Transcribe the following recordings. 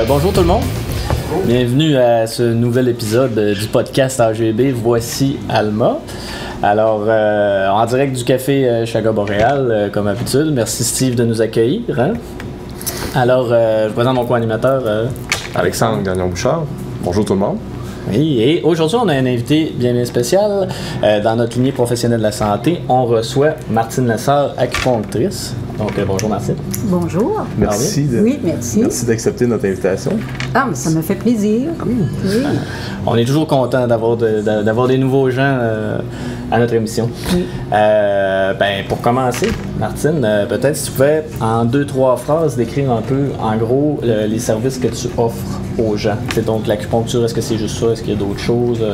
Bonjour tout le monde. Bienvenue à ce nouvel épisode du podcast AGB. Voici Alma. Alors, en direct du café Chaga-Boréal, comme habitude. Merci Steve de nous accueillir. Hein? Alors, je vous présente mon co-animateur Alexandre Gagnon-Bouchard. Bonjour tout le monde. Oui, et aujourd'hui, on a un invité bien spécial. Dans notre lignée professionnelle de la santé, on reçoit Martine Lessard, acupunctrice. Donc, bonjour Martine. Bonjour. Merci d'accepter notre invitation. Ah, mais ça me fait plaisir. Cool. Oui. On est toujours content d'avoir des nouveaux gens à notre émission. Oui. Pour commencer, Martine, peut-être si tu pouvais, en 2-3 phrases, décrire un peu, en gros, les services que tu offres aux gens. C'est donc l'acupuncture, est-ce que c'est juste ça? Est-ce qu'il y a d'autres choses,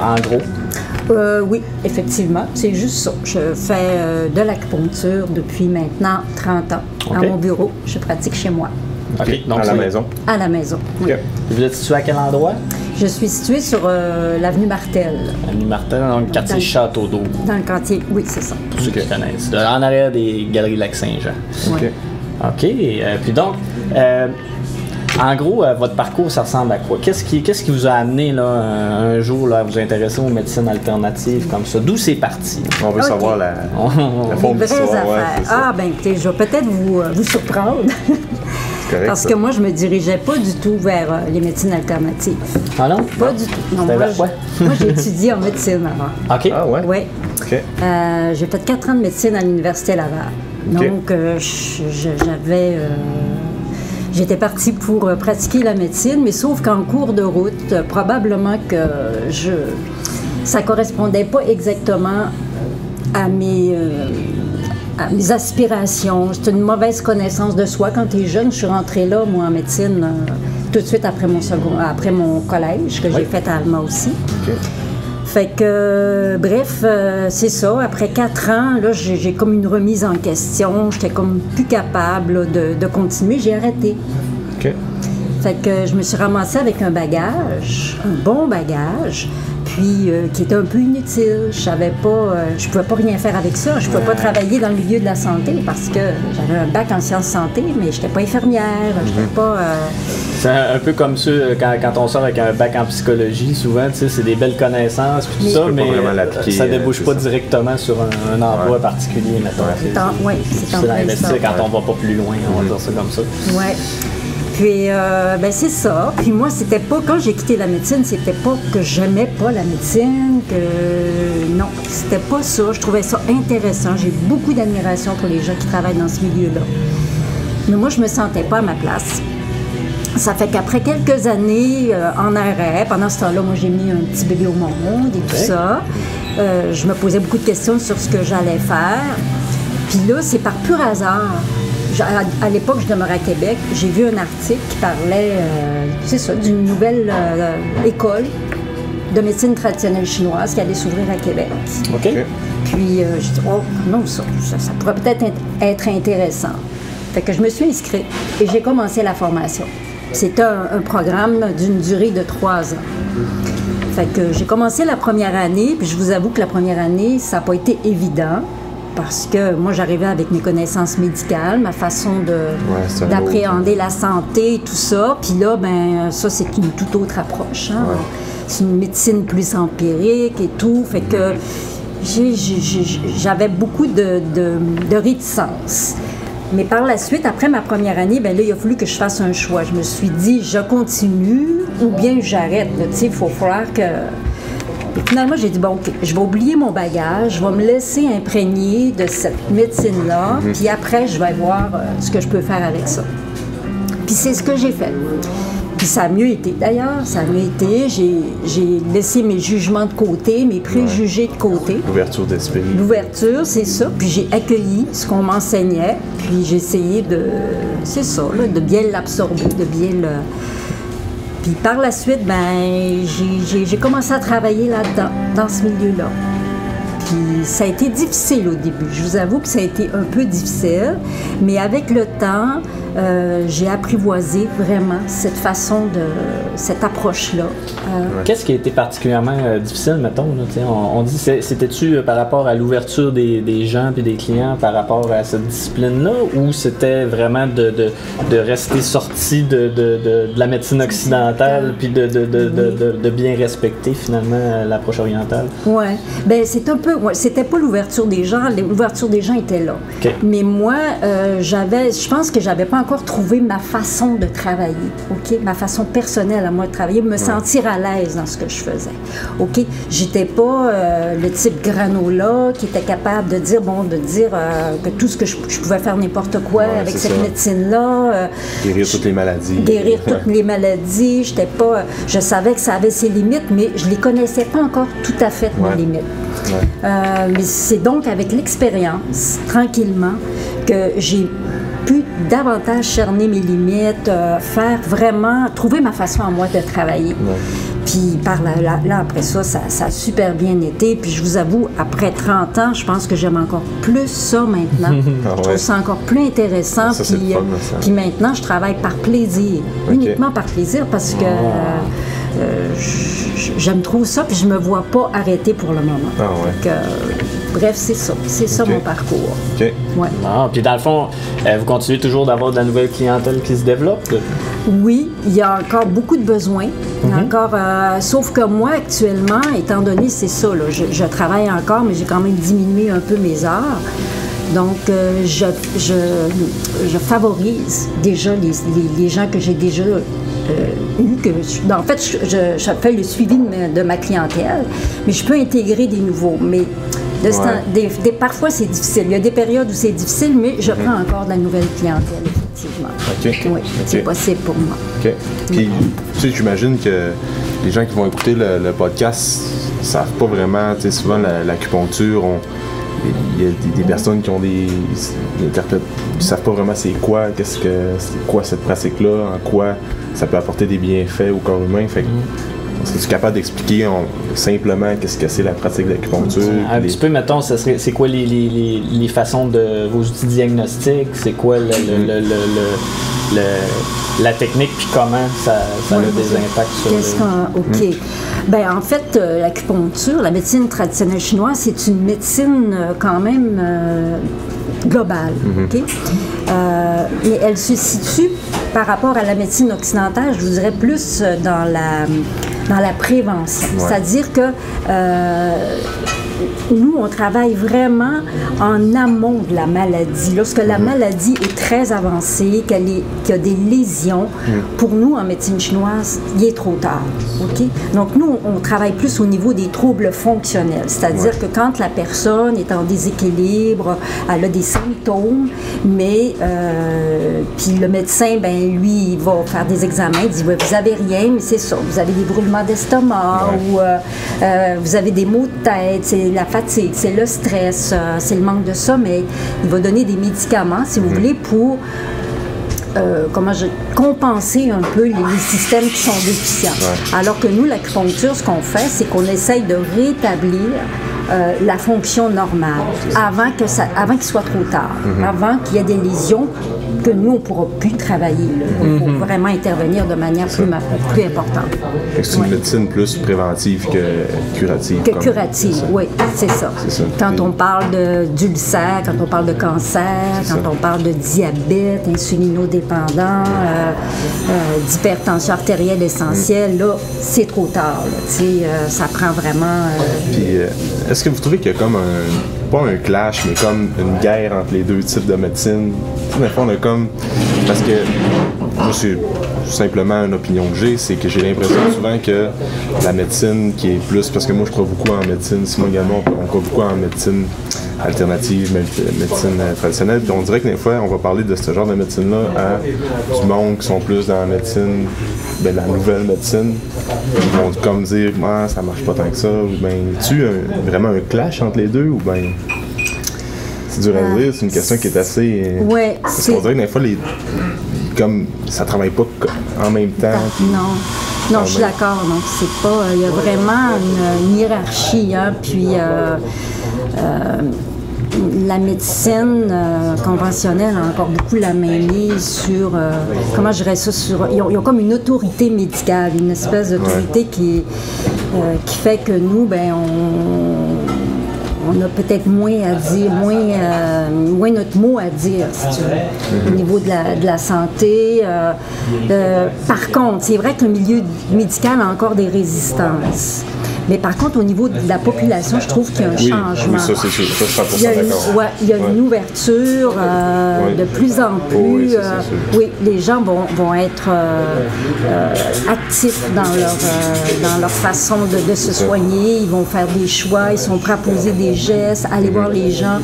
en gros? Oui, effectivement, c'est juste ça. Je fais de l'acupuncture depuis maintenant 30 ans. Okay. À mon bureau, je pratique chez moi. OK, donc à la maison. À la maison, oui. Okay. Vous êtes situé à quel endroit? Je suis située sur l'avenue Martel. Avenue Martel, dans le quartier Château d'Eau. Dans le quartier, oui, c'est ça. Pour ceux qui connaissent. En arrière des Galeries Lac-Saint-Jean. Oui. OK. Puis donc, en gros, votre parcours, ça ressemble à quoi? Qu'est-ce qui vous a amené là, un jour là, à vous intéresser aux médecines alternatives comme ça? D'où c'est parti? On veut savoir la forme Les vraies d'histoire. affaires. Écoutez, je vais peut-être vous surprendre. Correct, Parce que moi, je me dirigeais pas du tout vers les médecines alternatives. Ah non? Pas du tout. Non, C'était vers quoi? moi, j'ai étudié en médecine avant. OK. Ah ouais? Oui. OK. J'ai fait 4 ans de médecine à l'Université Laval. OK. Donc, j'étais partie pour pratiquer la médecine, mais sauf qu'en cours de route, probablement que ça correspondait pas exactement à mes aspirations. C'était une mauvaise connaissance de soi. Quand tu es jeune, je suis rentrée là, moi, en médecine, tout de suite après mon collège, que j'ai fait à Alma aussi. OK. Fait que, bref, c'est ça. Après 4 ans, là, j'ai comme une remise en question. J'étais comme plus capable là, de continuer. J'ai arrêté. OK. Fait que je me suis ramassée avec un bagage, un bon bagage, puis qui était un peu inutile. Je savais pas, je pouvais pas rien faire avec ça. Je pouvais pas travailler dans le milieu de la santé parce que j'avais un bac en sciences santé, mais j'étais pas infirmière, j'étais pas... C'est un peu comme ça, quand on sort avec un bac en psychologie, souvent, tu sais, c'est des belles connaissances, puis tout ça, mais ça débouche pas directement sur un emploi particulier, maintenant. Oui, c'est dans l'investir quand on va pas plus loin, on va dire ça comme ça. Oui. Puis, c'est ça. Puis moi, c'était pas, quand j'ai quitté la médecine, c'était pas que j'aimais pas la médecine, non, c'était pas ça. Je trouvais ça intéressant. J'ai beaucoup d'admiration pour les gens qui travaillent dans ce milieu-là. Mais moi, je me sentais pas à ma place. Ça fait qu'après quelques années en arrêt, pendant ce temps-là, moi, j'ai mis un petit bébé au monde et tout ça. Je me posais beaucoup de questions sur ce que j'allais faire. Puis là, c'est par pur hasard. À l'époque, je demeurais à Québec. J'ai vu un article qui parlait, d'une nouvelle école de médecine traditionnelle chinoise qui allait s'ouvrir à Québec. OK. Puis, j'ai dit, oh, non, ça pourrait peut-être être intéressant. Fait que je me suis inscrite et j'ai commencé la formation. C'était un programme d'une durée de 3 ans. Fait que j'ai commencé la première année, puis je vous avoue que la première année, ça n'a pas été évident. Parce que moi, j'arrivais avec mes connaissances médicales, ma façon d'appréhender la santé et tout ça. Puis là, ça, c'est une toute autre approche. Hein? Ouais. C'est une médecine plus empirique et tout. Fait que j'avais beaucoup de réticence. Mais par la suite, après ma première année, là, il a fallu que je fasse un choix. Je me suis dit, je continue ou bien j'arrête. Tu sais, il faut falloir que... Et finalement, j'ai dit, bon, OK, je vais oublier mon bagage, je vais me laisser imprégner de cette médecine-là, puis après, je vais voir ce que je peux faire avec ça. Puis c'est ce que j'ai fait. Puis ça a mieux été, d'ailleurs, ça a mieux été. J'ai laissé mes jugements de côté, mes préjugés de côté. L'ouverture d'esprit. L'ouverture, c'est ça. Puis j'ai accueilli ce qu'on m'enseignait, puis j'ai essayé de bien l'absorber, de bien le... Puis par la suite, j'ai commencé à travailler là-dedans, dans ce milieu-là. Puis ça a été difficile au début. Je vous avoue que ça a été un peu difficile, mais avec le temps, j'ai apprivoisé vraiment cette approche-là. Qu'est-ce qui a été particulièrement difficile, mettons? Là, on dit, c'était-tu par rapport à l'ouverture des gens et des clients par rapport à cette discipline-là, ou c'était vraiment de rester sorti de la médecine occidentale puis de bien respecter finalement l'approche orientale? Oui, bien c'est un peu, c'était pas l'ouverture des gens, l'ouverture des gens était là. Okay. Mais moi, je pense que j'avais pas encore trouvé ma façon de travailler, OK? Ma façon personnelle à moi de travailler, me sentir à l'aise dans ce que je faisais, OK? J'étais pas le type granola qui était capable de dire, que tout ce que je pouvais faire n'importe quoi avec cette médecine-là. Guérir toutes les maladies. Guérir toutes les maladies. Je savais que ça avait ses limites, mais je les connaissais pas encore tout à fait, mes limites. Mais c'est donc avec l'expérience, tranquillement, que j'ai pu davantage cerner mes limites, trouver ma façon à moi de travailler. Puis par là, après ça a super bien été. Puis je vous avoue, après 30 ans, je pense que j'aime encore plus ça maintenant. Je trouve ça encore plus intéressant. Ça, puis, fun, puis maintenant, je travaille par plaisir. Uniquement par plaisir parce que j'aime trop ça. Puis je me vois pas arrêter pour le moment. Donc, bref, c'est ça. C'est ça mon parcours. OK. Ouais. Puis dans le fond, vous continuez toujours d'avoir de la nouvelle clientèle qui se développe? Oui, il y a encore beaucoup de besoins. Sauf que moi, actuellement, étant donné, c'est ça, là, je travaille encore, mais j'ai quand même diminué un peu mes heures. Donc, je favorise déjà les gens que j'ai déjà en fait, je fais le suivi de ma clientèle, mais je peux intégrer des nouveaux. Mais parfois, c'est difficile. Il y a des périodes où c'est difficile, mais je prends encore de la nouvelle clientèle, effectivement. Oui, c'est possible pour moi. OK. Puis, tu sais, j'imagine que les gens qui vont écouter le podcast ne savent pas vraiment, tu sais, souvent l'acupuncture, il y a des personnes qui ont qui savent pas vraiment c'est quoi cette pratique-là, en quoi ça peut apporter des bienfaits au corps humain. Fait que, es-tu capable d'expliquer simplement qu'est-ce que c'est la pratique d'acupuncture? Un petit peu, mettons, c'est quoi les façons de vos outils diagnostiques? C'est quoi la technique, puis comment ça a des impacts sur OK. Ben en fait, l'acupuncture, la médecine traditionnelle chinoise, c'est une médecine quand même globale. OK? Mais elle se situe par rapport à la médecine occidentale, je vous dirais plus dans la prévention. C'est-à-dire que nous, on travaille vraiment en amont de la maladie. Lorsque la maladie est très avancée, qu'il y a des lésions, pour nous, en médecine chinoise, il est trop tard. Okay? Donc, nous, on travaille plus au niveau des troubles fonctionnels. C'est-à-dire que quand la personne est en déséquilibre, elle a des symptômes, mais puis le médecin, lui, il va faire des examens, il dit, vous n'avez rien, mais c'est ça. Vous avez des brûlements d'estomac ou vous avez des maux de tête, c'est la fatigue, c'est le stress, c'est le manque de sommeil. Il va donner des médicaments, si vous voulez, pour compenser un peu les systèmes qui sont déficients. Alors que nous, l'acupuncture, ce qu'on fait, c'est qu'on essaye de rétablir la fonction normale avant qu'il soit trop tard, avant qu'il y ait des lésions que nous, on ne pourra plus travailler. Il faut vraiment intervenir de manière plus importante. C'est une médecine plus préventive que curative. Oui, c'est ça. Quand on parle d'ulcère, quand on parle de cancer, quand on parle de diabète, insulinodépendant, d'hypertension artérielle essentielle, là, c'est trop tard. Ça prend vraiment... Puis, est-ce que vous trouvez qu'il y a comme pas un clash, mais comme une guerre entre les deux types de médecine? Des fois, on a comme... Parce que moi, c'est simplement une opinion que j'ai, c'est que j'ai l'impression souvent que la médecine qui est plus... Parce que moi, je crois beaucoup en médecine. Simon également, on croit beaucoup en médecine alternative, médecine traditionnelle. Puis on dirait que des fois, on va parler de ce genre de médecine-là à du monde qui sont plus dans la médecine, la nouvelle médecine. Ils vont comme dire, ça marche pas tant que ça. Ou tu vraiment un clash entre les deux? Ou c'est dur à dire, c'est une question qui est assez... parce qu'on dirait que des fois, comme ça travaille pas en même temps. Non, je suis d'accord. Donc, c'est pas... Il y a vraiment une hiérarchie, puis... la médecine conventionnelle a encore beaucoup la main mise sur, comment je dirais ça, ils ont comme une autorité médicale, une espèce d'autorité qui fait que nous, ben, on a peut-être moins à dire, moins notre mot à dire, si tu veux, au niveau de la santé. Par contre, c'est vrai que le milieu médical a encore des résistances. Mais par contre, au niveau de la population, je trouve qu'il y a un changement. Oui, ça, c'est sûr. Ça, je suis 100% d'accord. Il y a une ouverture de plus en plus. Oui, les gens vont être actifs dans leur façon de se soigner. Ils vont faire des choix, ils sont prêts à poser des gestes, aller voir les gens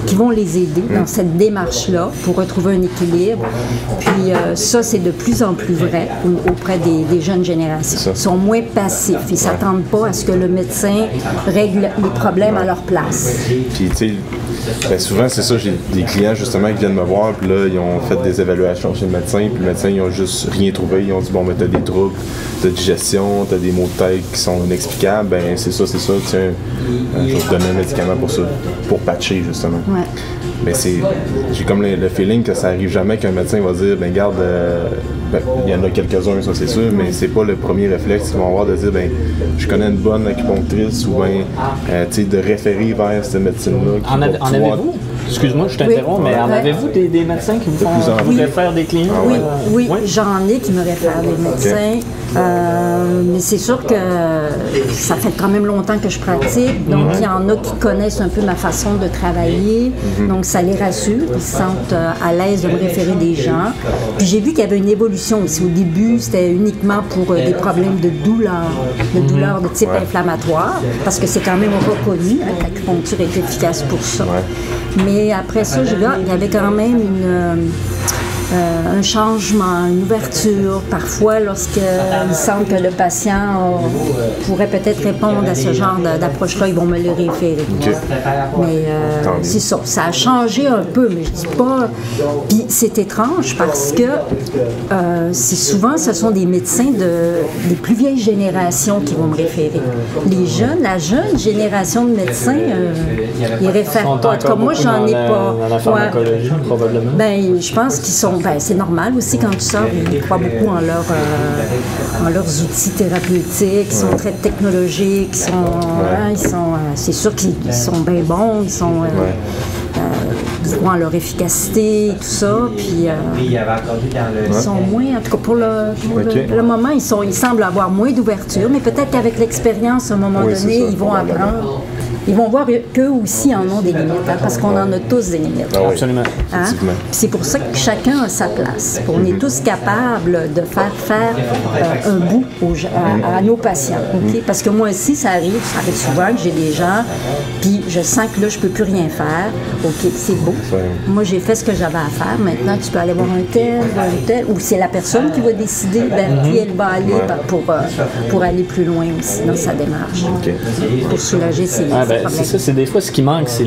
qui vont les aider dans cette démarche-là pour retrouver un équilibre. Puis ça, c'est de plus en plus vrai auprès des jeunes générations. Ils sont moins passifs. Ils ne s'attendent pas à ce que le médecin règle les problèmes à leur place. Puis, tu sais, ben souvent, c'est ça, j'ai des clients justement qui viennent me voir, puis là, ils ont fait des évaluations chez le médecin, puis le médecin, ils ont juste rien trouvé. Ils ont dit, bon, ben, t'as des troubles de digestion, t'as des maux de tête qui sont inexplicables, ben, c'est ça, tiens, je vais te donner un médicament pour ça, pour patcher, justement. Ouais. Mais j'ai comme le feeling que ça arrive jamais qu'un médecin va dire, ben, garde, il y en a quelques-uns, ça, c'est sûr, mais c'est pas le premier réflexe qu'ils vont avoir de dire, ben, je connais une bonne acupunctrice ou bien, tu sais, de référer vers cette médecine-là. En avez-vous? Excuse-moi, je t'interromps, mais en avez-vous des médecins qui vous réfèrent des clients? Oui, j'en ai qui me réfèrent des médecins. Mais c'est sûr que ça fait quand même longtemps que je pratique, donc il y en a qui connaissent un peu ma façon de travailler, donc ça les rassure, ils se sentent à l'aise de me référer des gens. Puis j'ai vu qu'il y avait une évolution aussi. Au début, c'était uniquement pour des problèmes de douleur de type inflammatoire, parce que c'est quand même reconnu, que l'acupuncture est efficace pour ça. Mais après ça, il y avait quand même un changement, une ouverture. Parfois, lorsqu'il semble que le patient pourrait peut-être répondre à ce genre d'approche-là, ils vont me le référer. Mais c'est ça. Ça a changé un peu, mais je dis pas... Puis c'est étrange parce que c'est souvent, ce sont des médecins des plus vieilles générations qui vont me référer. La jeune génération de médecins, ils réfèrent pas. Comme moi, j'en ai pas. Dans la pharmacologie, probablement. Ben, je pense qu'ils sont... Ben, c'est normal aussi quand tu sors, ils croient beaucoup en leurs outils thérapeutiques, ils sont très technologiques, c'est sûr qu'ils sont bien bons, ils croient en leur efficacité, tout ça, puis ils sont moins, en tout cas pour le moment, ils semblent avoir moins d'ouverture, mais peut-être qu'avec l'expérience, à un moment donné, ils vont apprendre. Ils vont voir qu'eux aussi en ont des limites, parce qu'on en a tous des limites. Absolument. C'est pour ça que chacun a sa place. On est tous capables de faire un bout à nos patients. Okay? Parce que moi aussi, ça arrive souvent que j'ai des gens, puis je sens que là, je ne peux plus rien faire. OK, c'est beau. Moi, j'ai fait ce que j'avais à faire. Maintenant, tu peux aller voir un tel, ou c'est la personne qui va décider vers qui elle va aller pour aller plus loin aussi dans sa démarche. Pour soulager ses c'est ça, c'est des fois ce qui manque, c'est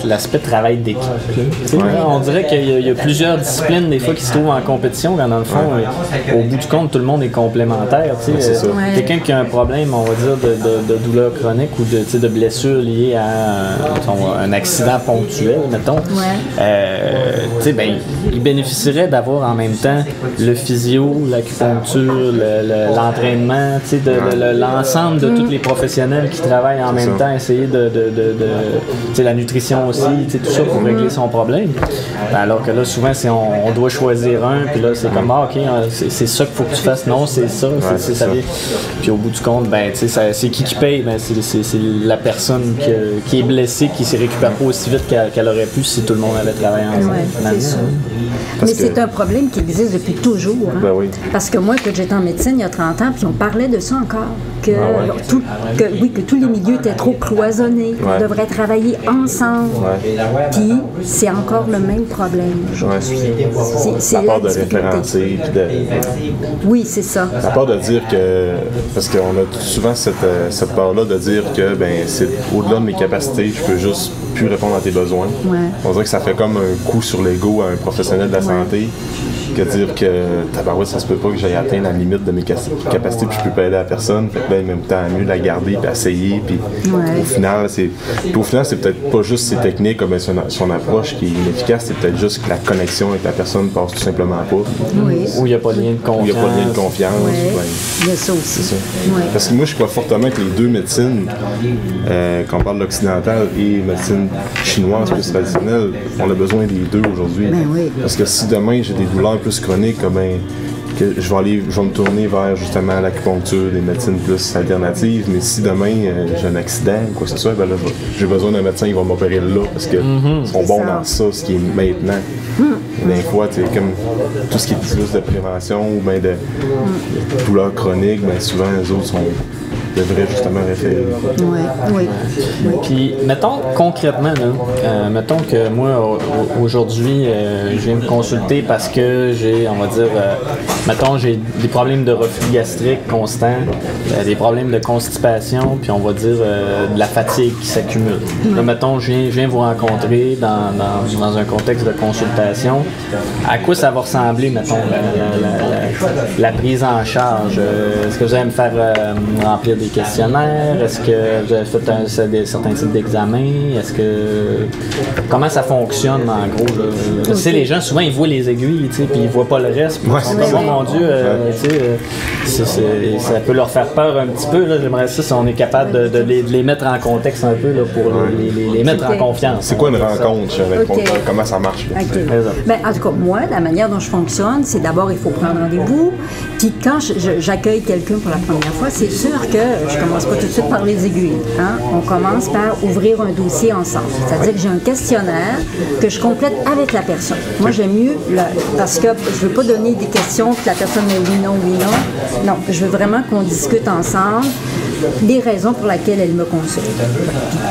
l'aspect travail d'équipe. On dirait qu'il y a plusieurs disciplines des fois qui se trouvent en compétition, quand dans le fond, au bout du compte, tout le monde est complémentaire. Quelqu'un qui a un problème, on va dire, de douleur chronique ou de blessure liée à un accident ponctuel, mettons, il bénéficierait d'avoir en même temps le physio, l'acupuncture, l'entraînement, l'ensemble de tous les professionnels qui travaillent en même temps, essayer de la nutrition aussi, tout ça pour régler son problème. Alors que là, souvent, on doit choisir un, puis là, c'est comme, OK, c'est ça qu'il faut que tu fasses. Non, c'est ça. Ça vient. Puis au bout du compte, c'est qui paye? C'est la personne qui est blessée, qui ne se récupère pas aussi vite qu'elle aurait pu si tout le monde avait travaillé ensemble. C'est ça. Mais c'est un problème qui existe depuis toujours. Parce que moi, quand j'étais en médecine il y a 30 ans, puis on parlait de ça encore, que tous les milieux étaient trop cloisonnés, on devrait travailler ensemble. Puis c'est encore le même problème. C'est la part de référencer. Oui, c'est ça. La part de dire que, parce qu'on a souvent cette part-là de dire que c'est au-delà de mes capacités, je peux juste plus répondre à tes besoins. On dirait que ça fait comme un coup sur l'ego à un professionnel de la santé. que dire que tabarouette, ça se peut pas que j'aille atteindre la limite de mes capacités puis je peux pas aider la personne. Fait que là, même temps, mieux la garder puis essayer. Puis au final, c'est peut-être pas juste ses techniques comme son approche qui est inefficace, c'est peut-être juste que la connexion avec la personne passe tout simplement pas. Oui. Où il n'y a pas de lien de confiance. Où il n'y a pas de lien de confiance. Oui. Il y a ça aussi. C'est ça. Oui. Parce que moi, je crois fortement que les deux médecines, quand on parle de l'occidental et médecine chinoise plus traditionnelle, on a besoin des deux aujourd'hui. Ben oui. Parce que si demain j'ai des douleurs plus chroniques, que je vais me tourner vers justement l'acupuncture, des médecines plus alternatives, mais si demain j'ai un accident ou quoi que ce soit, ben là, j'ai besoin d'un médecin qui va m'opérer là parce qu'ils sont bons dans ça, ce qui est maintenant. Et des fois, comme tout ce qui est plus de prévention ou bien de douleurs chroniques, ben souvent les autres devraient justement référer. Oui. Puis, mettons concrètement, là, mettons que moi, aujourd'hui, je viens me consulter parce que j'ai, on va dire, mettons, j'ai des problèmes de reflux gastrique constant, des problèmes de constipation, puis on va dire de la fatigue qui s'accumule. Là, mettons, je viens vous rencontrer dans un contexte de consultation. À quoi ça va ressembler, mettons, la prise en charge? Est-ce que vous allez me faire remplir des questionnaires? Est-ce que vous avez fait certains types d'examens? Comment ça fonctionne en gros? Tu sais, les gens souvent ils voient les aiguilles, tu sais, puis ils voient pas le reste. Puis ils sont comme, oh mon Dieu, tu sais, ça peut leur faire peur un petit peu. Là. J'aimerais ça si on est capable de les mettre en contexte un peu là, pour les mettre en confiance. C'est quoi une rencontre avec comment ça marche? Ben, en tout cas, moi, la manière dont je fonctionne, c'est d'abord il faut prendre rendez-vous. Puis quand j'accueille quelqu'un pour la première fois, c'est sûr que je commence pas tout de suite par les aiguilles. Hein? On commence par ouvrir un dossier ensemble. C'est-à-dire que j'ai un questionnaire que je complète avec la personne. Moi, j'aime mieux, parce que je veux pas donner des questions que la personne me dit oui, non. Non, je veux vraiment qu'on discute ensemble les raisons pour lesquelles elle me consulte.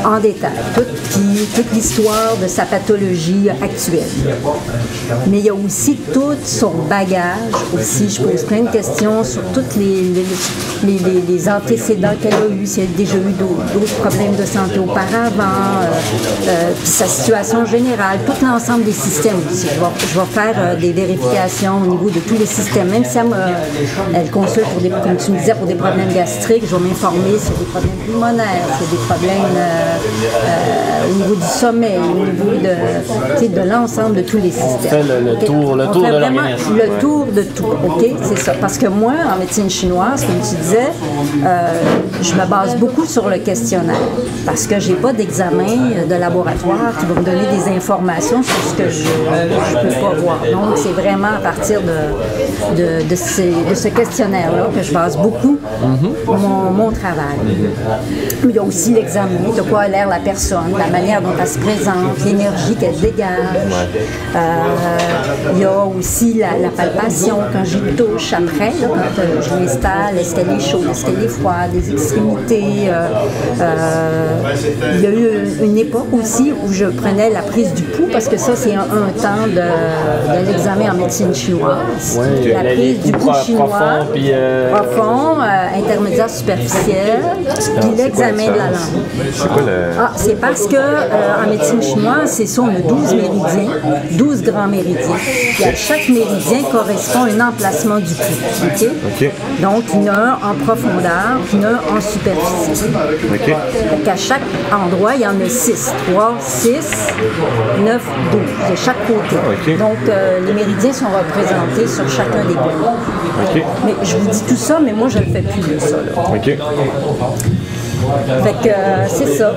En détail, toute l'histoire de sa pathologie actuelle. Mais il y a aussi tout son bagage aussi. Je pose plein de questions sur tous les antécédents qu'elle a eu, si elle a déjà eu d'autres problèmes de santé auparavant, puis sa situation générale, tout l'ensemble des systèmes aussi. Je vais faire des vérifications au niveau de tous les systèmes. Même si elle consulte, comme tu me disais, pour des problèmes gastriques, je vais m'informer s'il y a des problèmes pulmonaires, s'il y a des problèmes au niveau du sommeil, au niveau de l'ensemble de tous les systèmes. On fait le tour de l'organisme. Le tour de tout, OK? C'est ça. Parce que moi, en médecine chinoise, comme tu disais, je me base beaucoup sur le questionnaire parce que j'ai pas d'examen de laboratoire qui va me donner des informations sur ce que je peux pas voir. Donc, c'est vraiment à partir de ce questionnaire-là que je base beaucoup mon travail. Mais il y a aussi l'examen, de quoi a l'air la personne, la manière dont elle se présente, l'énergie qu'elle dégage. Il y a aussi la palpation quand j'y touche après, là, quand je l'installe, est-ce qu'elle est chaude, est-ce qu'elle est froide, les extrémités. Il y a eu une époque aussi où je prenais la prise du pouls parce que ça c'est un temps de l'examen en médecine chinoise. Oui, la prise du pouls chinois, profond, intermédiaire superficiel, puis l'examen de la langue. C'est quoi c'est parce que en médecine chinoise, c'est ça, on a 12 méridiens, 12 grands méridiens. Et à chaque méridien correspond un emplacement du pouls. OK? Donc, il y en a un en profondeur, puis il y en a un en superficie. OK. Donc, à chaque endroit, il y en a 6. 3, 6, 9, 12 de chaque côté. Okay. Donc, les méridiens sont représentés sur chacun des points. OK. Mais je vous dis tout ça, mais moi, je ne le fais plus de ça. Là. OK. Fait que c'est ça.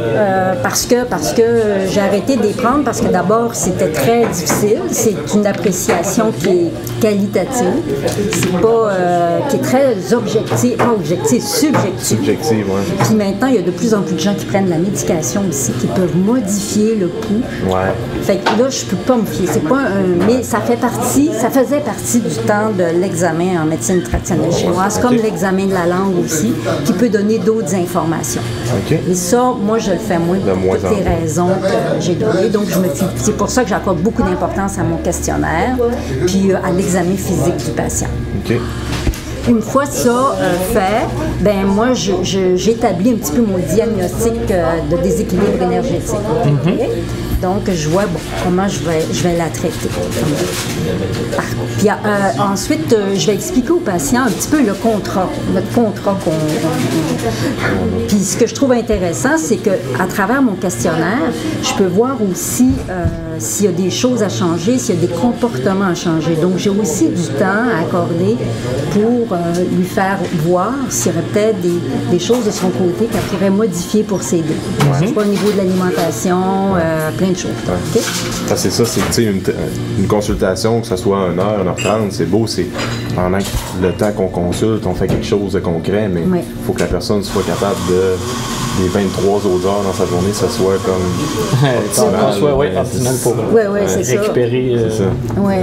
Parce que j'ai arrêté de les prendre parce que d'abord, c'était très difficile. C'est une appréciation qui est qualitative. C'est pas... qui est très subjective. Subjective, oui. Puis maintenant, il y a de plus en plus de gens qui prennent la médication aussi, qui peuvent modifier le pouls. Ouais. Fait que là, je peux pas me fier. C'est pas mais ça faisait partie du temps de l'examen en médecine traditionnelle chinoise, comme l'examen de la langue aussi, qui peut donner d'autres informations. Okay. Et ça, moi, je le fais moins pour toutes les raisons que j'ai données. Donc, c'est pour ça que j'accorde beaucoup d'importance à mon questionnaire puis à l'examen physique du patient. Okay. Une fois ça fait, ben moi, j'établis un petit peu mon diagnostic de déséquilibre énergétique. Okay? Donc, je vois comment je vais la traiter. Puis ensuite, je vais expliquer aux patients un petit peu notre contrat Puis ce que je trouve intéressant, c'est qu'à travers mon questionnaire, je peux voir aussi s'il y a des choses à changer, s'il y a des comportements à changer. Donc, j'ai aussi du temps à accorder pour lui faire voir s'il y aurait peut-être des choses de son côté qu'elle pourrait modifier pour s'aider. Ouais. Soit au niveau de l'alimentation, plein de choses. Okay? Ah, c'est ça, c'est une consultation, que ce soit 1 heure, 1h30, c'est beau, c'est pendant le temps qu'on consulte, on fait quelque chose de concret, mais il faut que la personne soit capable des 23 autres heures dans sa journée, ça soit comme optimal pour récupérer. Oui.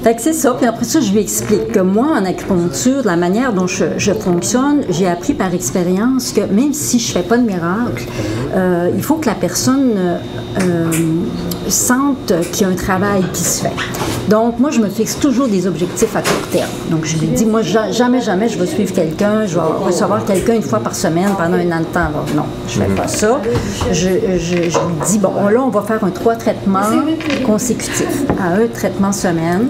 Fait que c'est ça. Puis après ça, je lui explique que moi, en acupuncture, la manière dont je fonctionne, j'ai appris par expérience que même si je ne fais pas de miracle, il faut que la personne sente qu'il y a un travail qui se fait. Donc, moi, je me fixe toujours des objectifs à court terme. Donc, je lui dis, moi, jamais je vais suivre quelqu'un, je vais recevoir quelqu'un 1 fois par semaine pendant 1 an de temps. Alors, non, je ne fais pas ça. Je lui dis, bon, là, on va faire 3 traitements consécutifs à 1 traitement semaine.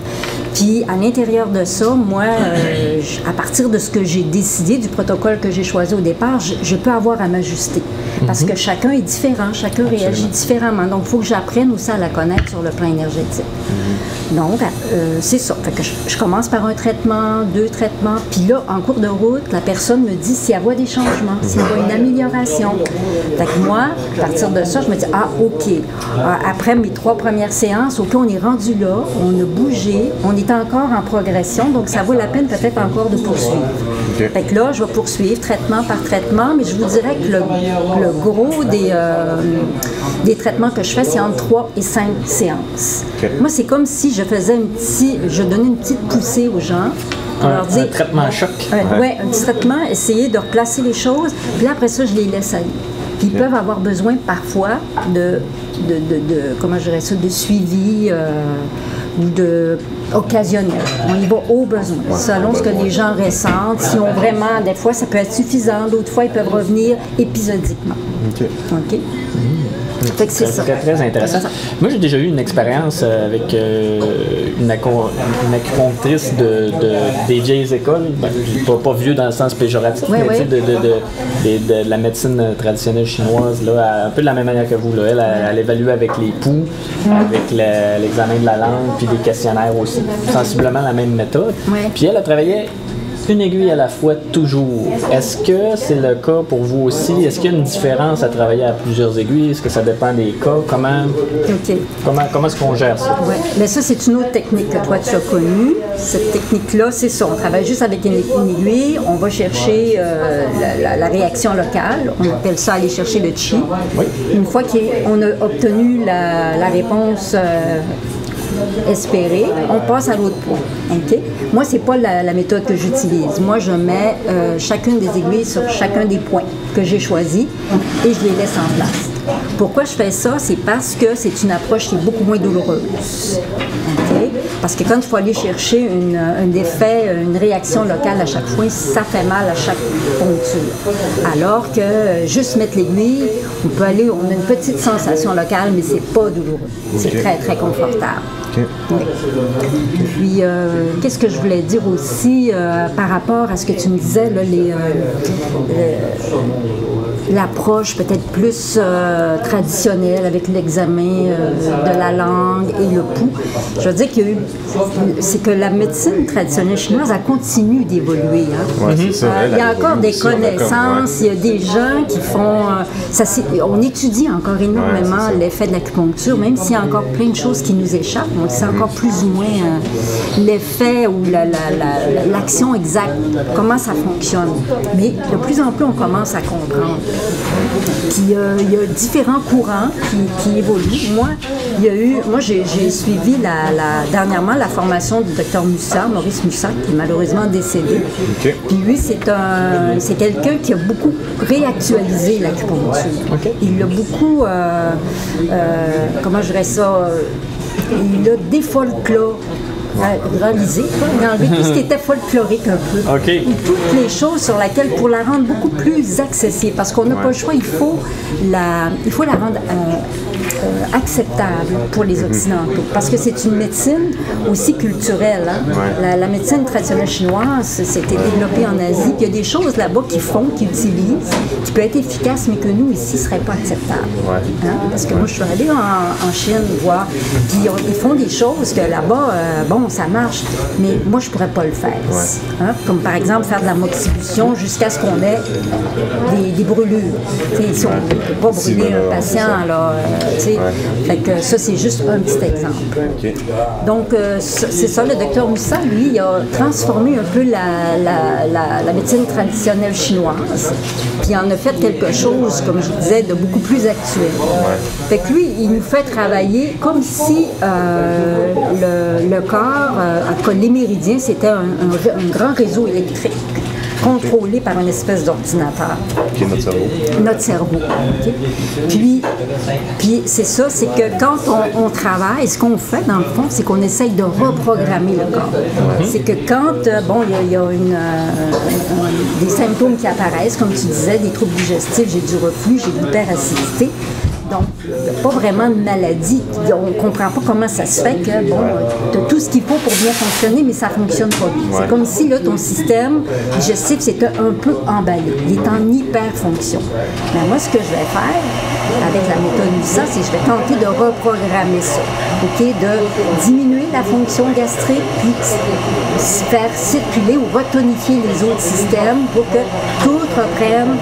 Puis, à l'intérieur de ça, moi, à partir de ce que j'ai décidé, du protocole que j'ai choisi au départ, je peux avoir à m'ajuster. Parce que chacun est différent, chacun réagit différemment. Donc, il faut que j'apprenne aussi à la connaître sur le plan énergétique. Donc, c'est ça. Fait que je commence par 1 traitement, 2 traitements. Puis là, en cours de route, la personne me dit si elle voit des changements, si elle voit une amélioration. Fait que moi, à partir de ça, je me dis, OK. Après mes 3 premières séances, OK, on est rendu là, on a bougé, on est encore en progression, donc ça vaut la peine peut-être encore de poursuivre. Okay. Fait que là, je vais poursuivre traitement par traitement, mais je vous dirais que le gros des traitements que je fais, c'est entre 3 et 5 séances. Okay. Moi, c'est comme si je donnais une petite poussée aux gens. Un traitement choc. Oui, un petit traitement, essayer de replacer les choses, puis là, après ça, je les laisse aller. Puis ils peuvent avoir besoin parfois de comment je dirais ça, de suivi ou de occasionnel. On y va au besoin, selon ce que les gens ressentent. Si on vraiment, des fois, ça peut être suffisant, d'autres fois, ils peuvent revenir épisodiquement. OK? Fait que c'est ça. Très, très intéressant. Moi, j'ai déjà eu une expérience avec une acupunctrice des vieilles écoles. Ben, pas vieux dans le sens péjoratif, mais de la médecine traditionnelle chinoise, là, un peu de la même manière que vous. Là. Elle évalue avec les pouls, avec l'examen de la langue, puis des questionnaires aussi. Sensiblement la même méthode. Puis elle a travaillé une aiguille à la fois, toujours. Est-ce que c'est le cas pour vous aussi? Est-ce qu'il y a une différence à travailler à plusieurs aiguilles? Est-ce que ça dépend des cas? Comment est-ce qu'on gère ça? Oui, mais ça, c'est une autre technique que toi, tu as connue. Cette technique-là, c'est ça. On travaille juste avec une aiguille. On va chercher la réaction locale. On appelle ça aller chercher le chi. Oui. Une fois qu'on a obtenu la réponse espérée, on passe à l'autre point. Okay? Moi, c'est pas la méthode que j'utilise. Moi, je mets chacune des aiguilles sur chacun des points que j'ai choisis et je les laisse en place. Pourquoi je fais ça? C'est parce que c'est une approche qui est beaucoup moins douloureuse. Okay? Parce que quand il faut aller chercher un effet, une réaction locale à chaque fois, ça fait mal à chaque poncture. Alors que juste mettre l'aiguille, on a une petite sensation locale, mais c'est pas douloureux. C'est très, très confortable. Okay. Oui. Puis, qu'est-ce que je voulais dire aussi par rapport à ce que tu me disais, là, l'approche peut-être plus traditionnelle avec l'examen de la langue et le pouls. Je veux dire c'est que la médecine traditionnelle chinoise, elle continue d'évoluer. Hein. Ouais, c'est ça. Il y a encore des connaissances, il y a des gens qui font... on étudie encore énormément l'effet de l'acupuncture, même s'il y a encore plein de choses qui nous échappent. On sait encore plus ou moins l'effet ou l'action exacte, comment ça fonctionne. Mais de plus en plus, on commence à comprendre. Puis il y a différents courants qui évoluent. Moi, j'ai suivi dernièrement la formation du Dr Maurice Musat, qui est malheureusement décédé. Okay. Puis lui, c'est quelqu'un qui a beaucoup réactualisé l'acupuncture. Okay. Il a beaucoup, comment je dirais ça, il a défolkloré réalisé, enlever tout ce qui était folklorique un peu. OK. Toutes les choses sur lesquelles, pour la rendre beaucoup plus accessible, parce qu'on n'a pas le choix, il faut la rendre acceptable pour les Occidentaux, parce que c'est une médecine aussi culturelle. Hein? La médecine traditionnelle chinoise, c'était développé en Asie, puis il y a des choses là-bas qu'ils font, qu'ils utilisent, qui peuvent être efficaces, mais que nous, ici, ne seraient pas acceptables. Hein? Parce que moi, je suis allée en Chine voir, puis ils font des choses que là-bas, bon, ça marche, mais moi, je ne pourrais pas le faire. Hein? Comme par exemple, faire de la moxibution jusqu'à ce qu'on ait des brûlures. Si on ne peut pas brûler un patient, là, fait que ça, c'est juste un petit exemple. Donc, c'est ça, le docteur Moussa, lui, il a transformé un peu la médecine traditionnelle chinoise, puis il en a fait quelque chose, comme je disais, de beaucoup plus actuel. Fait que lui, il nous fait travailler comme si le corps, en tout cas les méridiens, c'était un grand réseau électrique contrôlé par une espèce d'ordinateur. Qui est notre cerveau. Notre cerveau. Okay? Puis c'est ça, c'est que quand on travaille, ce qu'on fait dans le fond, c'est qu'on essaye de reprogrammer le corps. C'est que quand, il y a des symptômes qui apparaissent, comme tu disais, des troubles digestifs, j'ai du reflux, j'ai de l'hyperacidité. Donc, il n'y a pas vraiment de maladie. On ne comprend pas comment ça se fait que, tu as tout ce qu'il faut pour bien fonctionner, mais ça ne fonctionne pas bien. C'est comme si, là, ton système digestif, c'était un peu emballé. Il est en hyper-fonction. Mais moi, ce que je vais faire, avec la méthode MUSA, c'est que je vais tenter de reprogrammer ça. De diminuer la fonction gastrique, puis faire circuler ou retonifier les autres systèmes pour que tout reprenne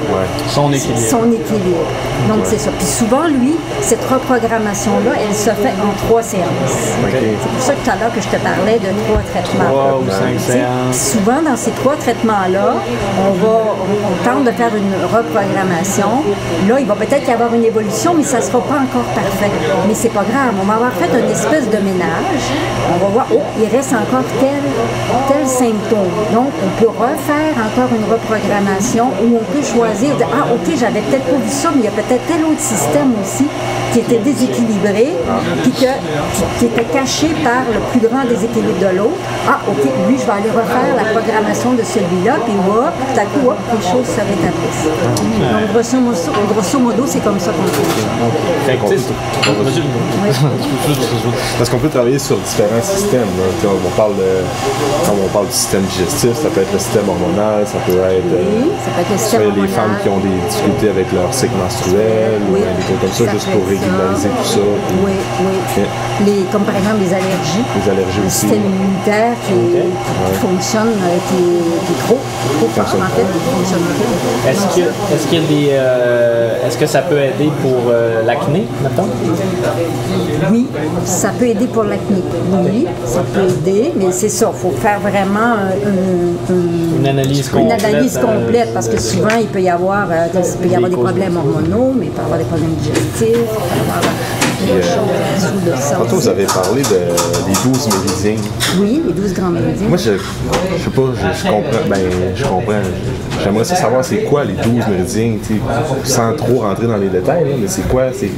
son équilibre. Donc, c'est ça. Puis souvent, lui, cette reprogrammation-là, elle se fait en 3 séances. C'est pour ça que tout à l'heure que je te parlais de 3 traitements. 3 ou 5 séances. Souvent, dans ces 3 traitements-là, on tente de faire une reprogrammation. Là, il va peut-être y avoir une évolution, mais ça ne sera pas encore parfait. Mais c'est pas grave. On va avoir fait une espèce de ménage. On va voir, il reste encore tel symptôme. Donc, on peut refaire encore une reprogrammation où on peut choisir, OK, j'avais peut-être pas vu ça, mais il y a peut-être tel autre système aussi qui était déséquilibré, puis qui était caché par le plus grand déséquilibre de l'autre. OK, lui, je vais aller refaire la programmation de celui-là, puis tout à coup, les choses se rétablissent. Donc, grosso modo, c'est comme ça qu'on fait. Parce qu'on peut travailler sur différents systèmes. Quand on parle du système digestif, ça peut être le système hormonal, ça peut être, les femmes qui ont des difficultés avec leur cycle menstruel, ou des trucs comme ça, juste pour régulariser tout ça. Comme par exemple les allergies. Le système immunitaire qui fonctionne, qui est trop fort, en fait, qui fonctionne trop. Est-ce que ça peut aider pour l'acné, mettons? Oui, ça peut aider pour l'acné. Oui, ça peut aider, mais c'est ça, il faut faire vraiment une analyse complète. Parce que souvent, il peut y avoir des problèmes hormonaux, mais il peut y avoir des problèmes digestifs, il peut y avoir des choses en dessous de ça. Tantôt, vous avez parlé des 12 méridiens. Oui, les 12 grands méridiens. Moi, je sais pas, je comprends. J'aimerais ça savoir c'est quoi les 12 méridiens, sans trop rentrer dans les détails, mais c'est quoi? C'est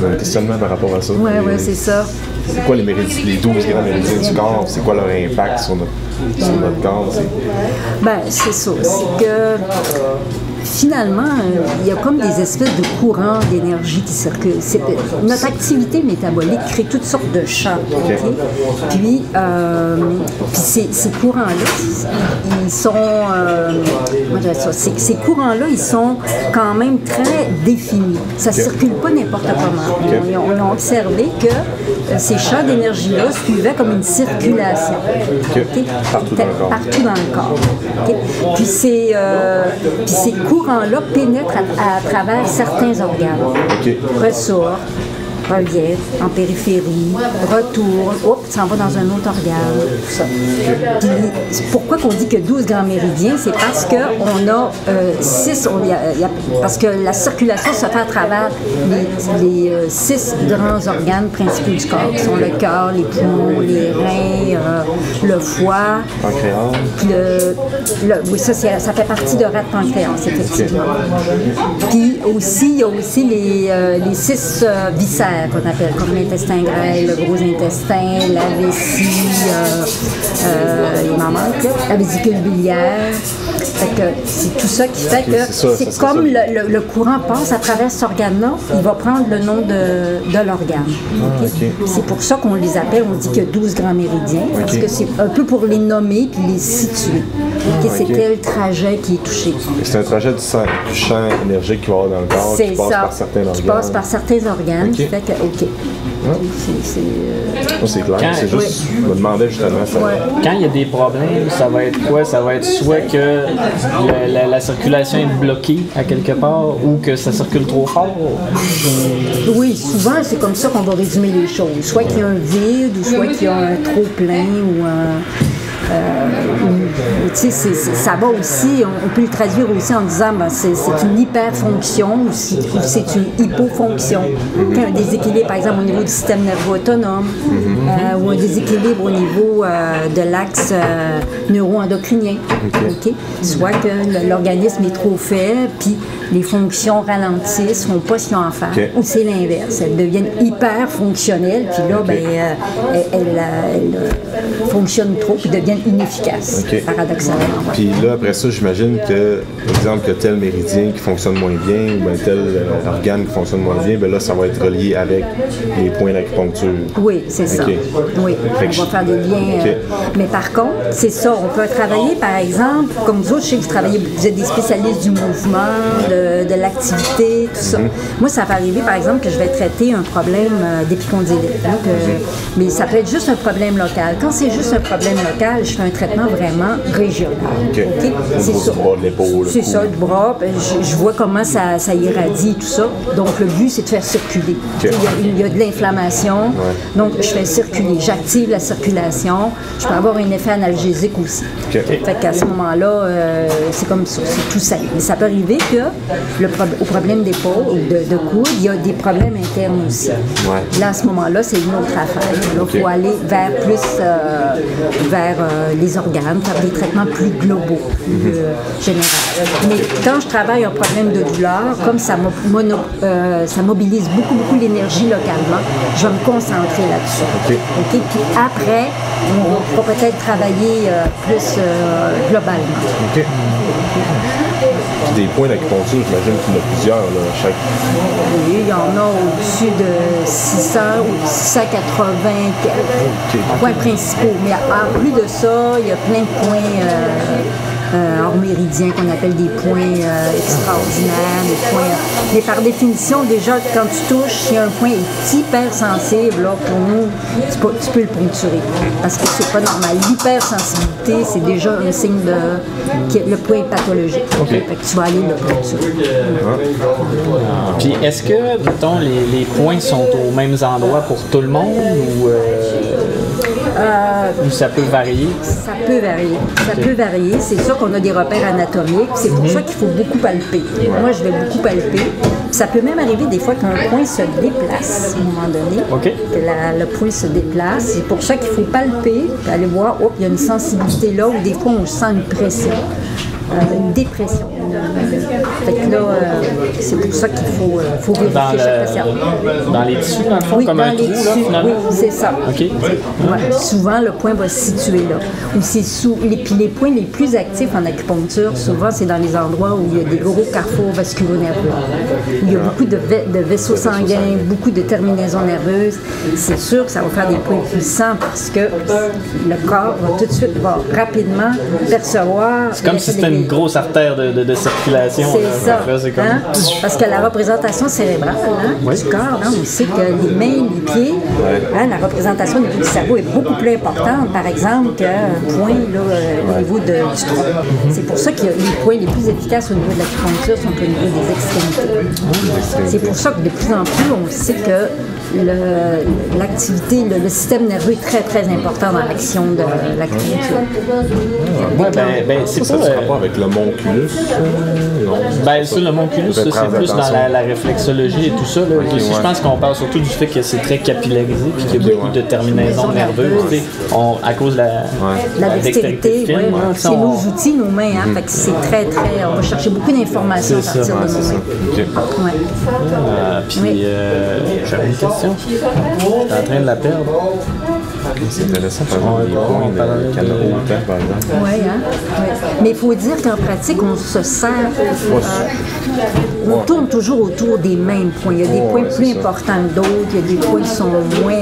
un questionnement par rapport à ça. Oui, c'est ça. C'est quoi les 12 grands méridiens du corps? C'est quoi leur impact sur notre corps? C'est ça. C'est que finalement, il y a comme des espèces de courants d'énergie qui circulent. Notre activité métabolique crée toutes sortes de champs. Puis ces courants-là, ils sont... ces courants-là, ils sont quand même très définis. Ça ne circule pas n'importe comment. On a observé que ces champs d'énergie-là suivaient comme une circulation. Partout dans le corps. Puis ces courants-là pénètrent à travers certains organes. Ressortent, revient en périphérie, retourne, s'en va dans un autre organe, tout ça. Puis, pourquoi qu'on dit que 12 grands méridiens? C'est parce qu'on a 6, parce que la circulation se fait à travers les 6 grands organes principaux du corps, qui sont le cœur, les poumons, les reins, le foie. Pancréas. Oui, ça fait partie de rate pancréas, effectivement. Puis aussi, il y a aussi les 6 viscères. qu'on appelle comme l'intestin grêle, le gros intestin, la vessie, il m'en manque, la vésicule biliaire. Fait que c'est tout ça qui fait que c'est comme le courant passe à travers cet organe-là, il va prendre le nom de l'organe. Okay? C'est pour ça qu'on les appelle, on dit qu'il y a 12 grands méridiens, parce que c'est un peu pour les nommer puis les situer. C'est tel trajet qui est touché. C'est un trajet du champ énergique qui va avoir dans le corps, qui passe par certains organes. Qui passe par certains organes, qui fait que, c'est clair, c'est juste, je me demandais justement ça. Quand il y a des problèmes, ça va être quoi? Ça va être soit que la circulation est bloquée à quelque part ou que ça circule trop fort? Oui, souvent c'est comme ça qu'on va résumer les choses. Soit qu'il y a un vide ou soit qu'il y a un trop plein ou un... ça va aussi, on peut le traduire aussi en disant c'est une hyperfonction ou c'est une hypofonction. Quand un déséquilibre, par exemple, au niveau du système nerveux autonome ou un déséquilibre au niveau de l'axe neuro-endocrinien. Soit que l'organisme est trop faible, puis les fonctions ralentissent, font pas ce qu'ils ont à faire, ou c'est l'inverse. Elles deviennent hyper fonctionnelles, puis là, elles fonctionnent trop, puis deviennent inefficaces, paradoxalement. Puis là, après ça, j'imagine que, par exemple, que tel méridien qui fonctionne moins bien, ou tel organe qui fonctionne moins bien, là, ça va être relié avec les points d'acupuncture. Oui, c'est ça. Oui, on va faire des liens. Mais par contre, c'est ça, on peut travailler, par exemple, comme vous autres, je sais que vous êtes des spécialistes du mouvement, de l'activité, tout ça. Moi, ça va arriver, par exemple, que je vais traiter un problème d'épicondylite. Mais ça peut être juste un problème local. Quand c'est juste un problème local, je fais un traitement vraiment régional. C'est ça. C'est ça, du bras. Je vois comment ça irradie, tout ça. Donc, le but, c'est de faire circuler. Il y a de l'inflammation. Donc, je fais circuler. J'active la circulation. Je peux avoir un effet analgésique aussi. Fait qu'à ce moment-là, c'est comme ça. C'est tout ça. Mais ça peut arriver que au problème d'épaule ou de coude, il y a des problèmes internes aussi. Là, à ce moment-là, c'est une autre affaire. Là, il faut aller vers plus vers les organes, faire des traitements plus globaux, généraux. Mais quand je travaille un problème de douleur, comme ça mobilise beaucoup l'énergie localement, je vais me concentrer là-dessus. Puis après, on va peut-être travailler plus globalement. Des points d'acupuncture, j'imagine qu'il y en a plusieurs, là, chaque... Oui, il y en a au-dessus de 600 ou 680 points principaux. Mais en plus de ça, il y a plein de points hors méridiens qu'on appelle des points extraordinaires, des points... Mais par définition, déjà, quand tu touches, si un point est hypersensible, là, pour nous, tu peux le poncturer. Parce que c'est pas normal. L'hypersensibilité, c'est déjà un signe que le point est pathologique. Fait que tu vas aller le poncturer. Puis est-ce que, mettons, les points sont aux mêmes endroits pour tout le monde ou ça peut varier? Ça peut varier. Ça peut varier. C'est sûr qu'on a des repères anatomiques. C'est pour ça qu'il faut beaucoup palper. Moi, je vais beaucoup palper. Ça peut même arriver des fois qu'un point se déplace à un moment donné. Que le point se déplace. C'est pour ça qu'il faut palper, aller voir, il y a une sensibilité là, ou des fois on sent une pression. Une dépression. Fait que là, c'est pour ça qu'il faut vérifier chaque patient. Dans les tissus, dans le fond, comme un trou, là, finalement? Oui, c'est ça. Souvent, le point va se situer là. Ou c'est puis les points les plus actifs en acupuncture, souvent, c'est dans les endroits où il y a des gros carrefours vasculo-nerveux. Il y a beaucoup de vaisseaux sanguins, beaucoup de terminaisons nerveuses. C'est sûr que ça va faire des points puissants parce que le corps va tout de suite, rapidement percevoir... C'est comme si c'était une grosse artère de circulation. C'est ça. C'est comme... Parce que la représentation cérébrale du corps, on sait que les mains, les pieds, la représentation au niveau du cerveau est beaucoup plus importante, par exemple, qu'un point là, au niveau du tronc. C'est pour ça que les points les plus efficaces au niveau de l'acupuncture sont au niveau des extrémités. C'est pour ça que de plus en plus, on sait que l'activité, le système nerveux est très, très important dans l'action de l'acupuncture. C'est ça pas... rapport avec l'homonculus. Non. Ben, ça, l'homonculus, c'est plus dans la réflexologie et tout ça. Là. Okay, Je pense qu'on parle surtout du fait que c'est très capillarisé et qu'il y a beaucoup de terminaisons nerveuses. À cause de la dextérité, fine. C'est nos outils, nos mains. Hein, fait que c'est très, très... On va chercher beaucoup d'informations à partir de nos mains. Okay. Puis, j'avais une question. J'étais en train de la perdre. C'est intéressant, par exemple, les points de canaux par exemple. Oui, hein? Ouais. Mais il faut dire qu'en pratique, on se sert... on tourne toujours autour des mêmes points. Il y a des points plus importants que d'autres, il y a des points qui sont moins...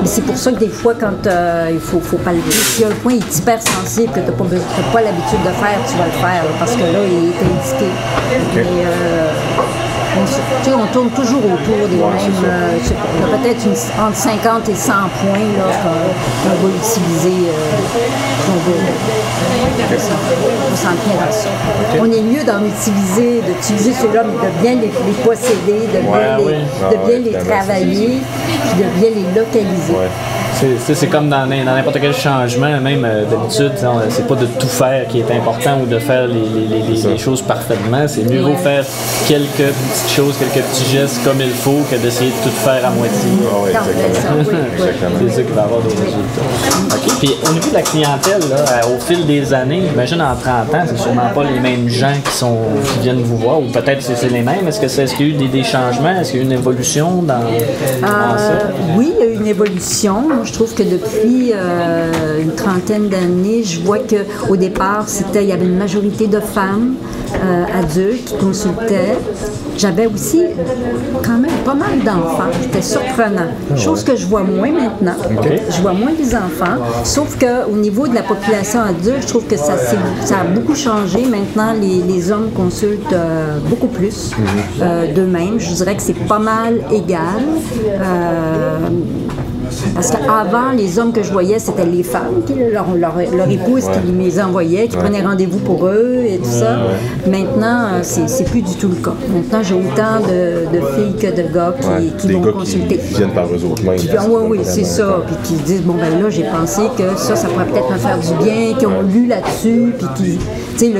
mais c'est pour ça que des fois, quand il faut palper, si un point est hyper sensible, que tu n'as pas l'habitude de faire, tu vas le faire, là, parce que là, il est indiqué. Okay. Mais, on tourne toujours autour des mêmes... on a peut-être entre 50 et 100 points là, qu'on va utiliser. On s'en tient dans ça. Okay. On est mieux d'utiliser ceux-là, mais de bien les posséder, de bien les travailler, puis de bien les localiser. Ouais. C'est comme dans n'importe quel changement, même d'habitude, c'est pas de tout faire qui est important ou de faire les choses parfaitement. C'est mieux vaut faire quelques petites choses, quelques petits gestes comme il faut que d'essayer de tout faire à moitié. Oui, exactement. C'est ça qui va avoir des résultats. Okay. Puis au niveau de la clientèle, là, au fil des années, j'imagine en 30 ans, c'est sûrement pas les mêmes gens qui viennent vous voir, ou peut-être c'est les mêmes. Est-ce qu'il y a eu des changements? Est-ce qu'il y a eu une évolution dans ça? Oui, il y a eu une évolution. Je trouve que depuis une trentaine d'années, je vois qu'au départ, il y avait une majorité de femmes adultes qui consultaient. J'avais aussi quand même pas mal d'enfants. C'était surprenant. Chose que je vois moins maintenant. Okay. Je vois moins des enfants. Sauf qu'au niveau de la population adulte, je trouve que ça a beaucoup changé. Maintenant, les hommes consultent beaucoup plus d'eux-mêmes. Je dirais que c'est pas mal égal. Parce qu'avant, les hommes que je voyais, c'était les femmes, leur épouse qui les envoyait, qui prenaient rendez-vous pour eux et tout ça. Maintenant, c'est plus du tout le cas. Maintenant, j'ai autant de filles que de gars qui vont consulter. Qui viennent par eux autres mêmes. Oui, c'est ça. Puis qui disent, bon, ben là, j'ai pensé que ça pourrait peut-être me faire du bien, qui ont lu là-dessus, puis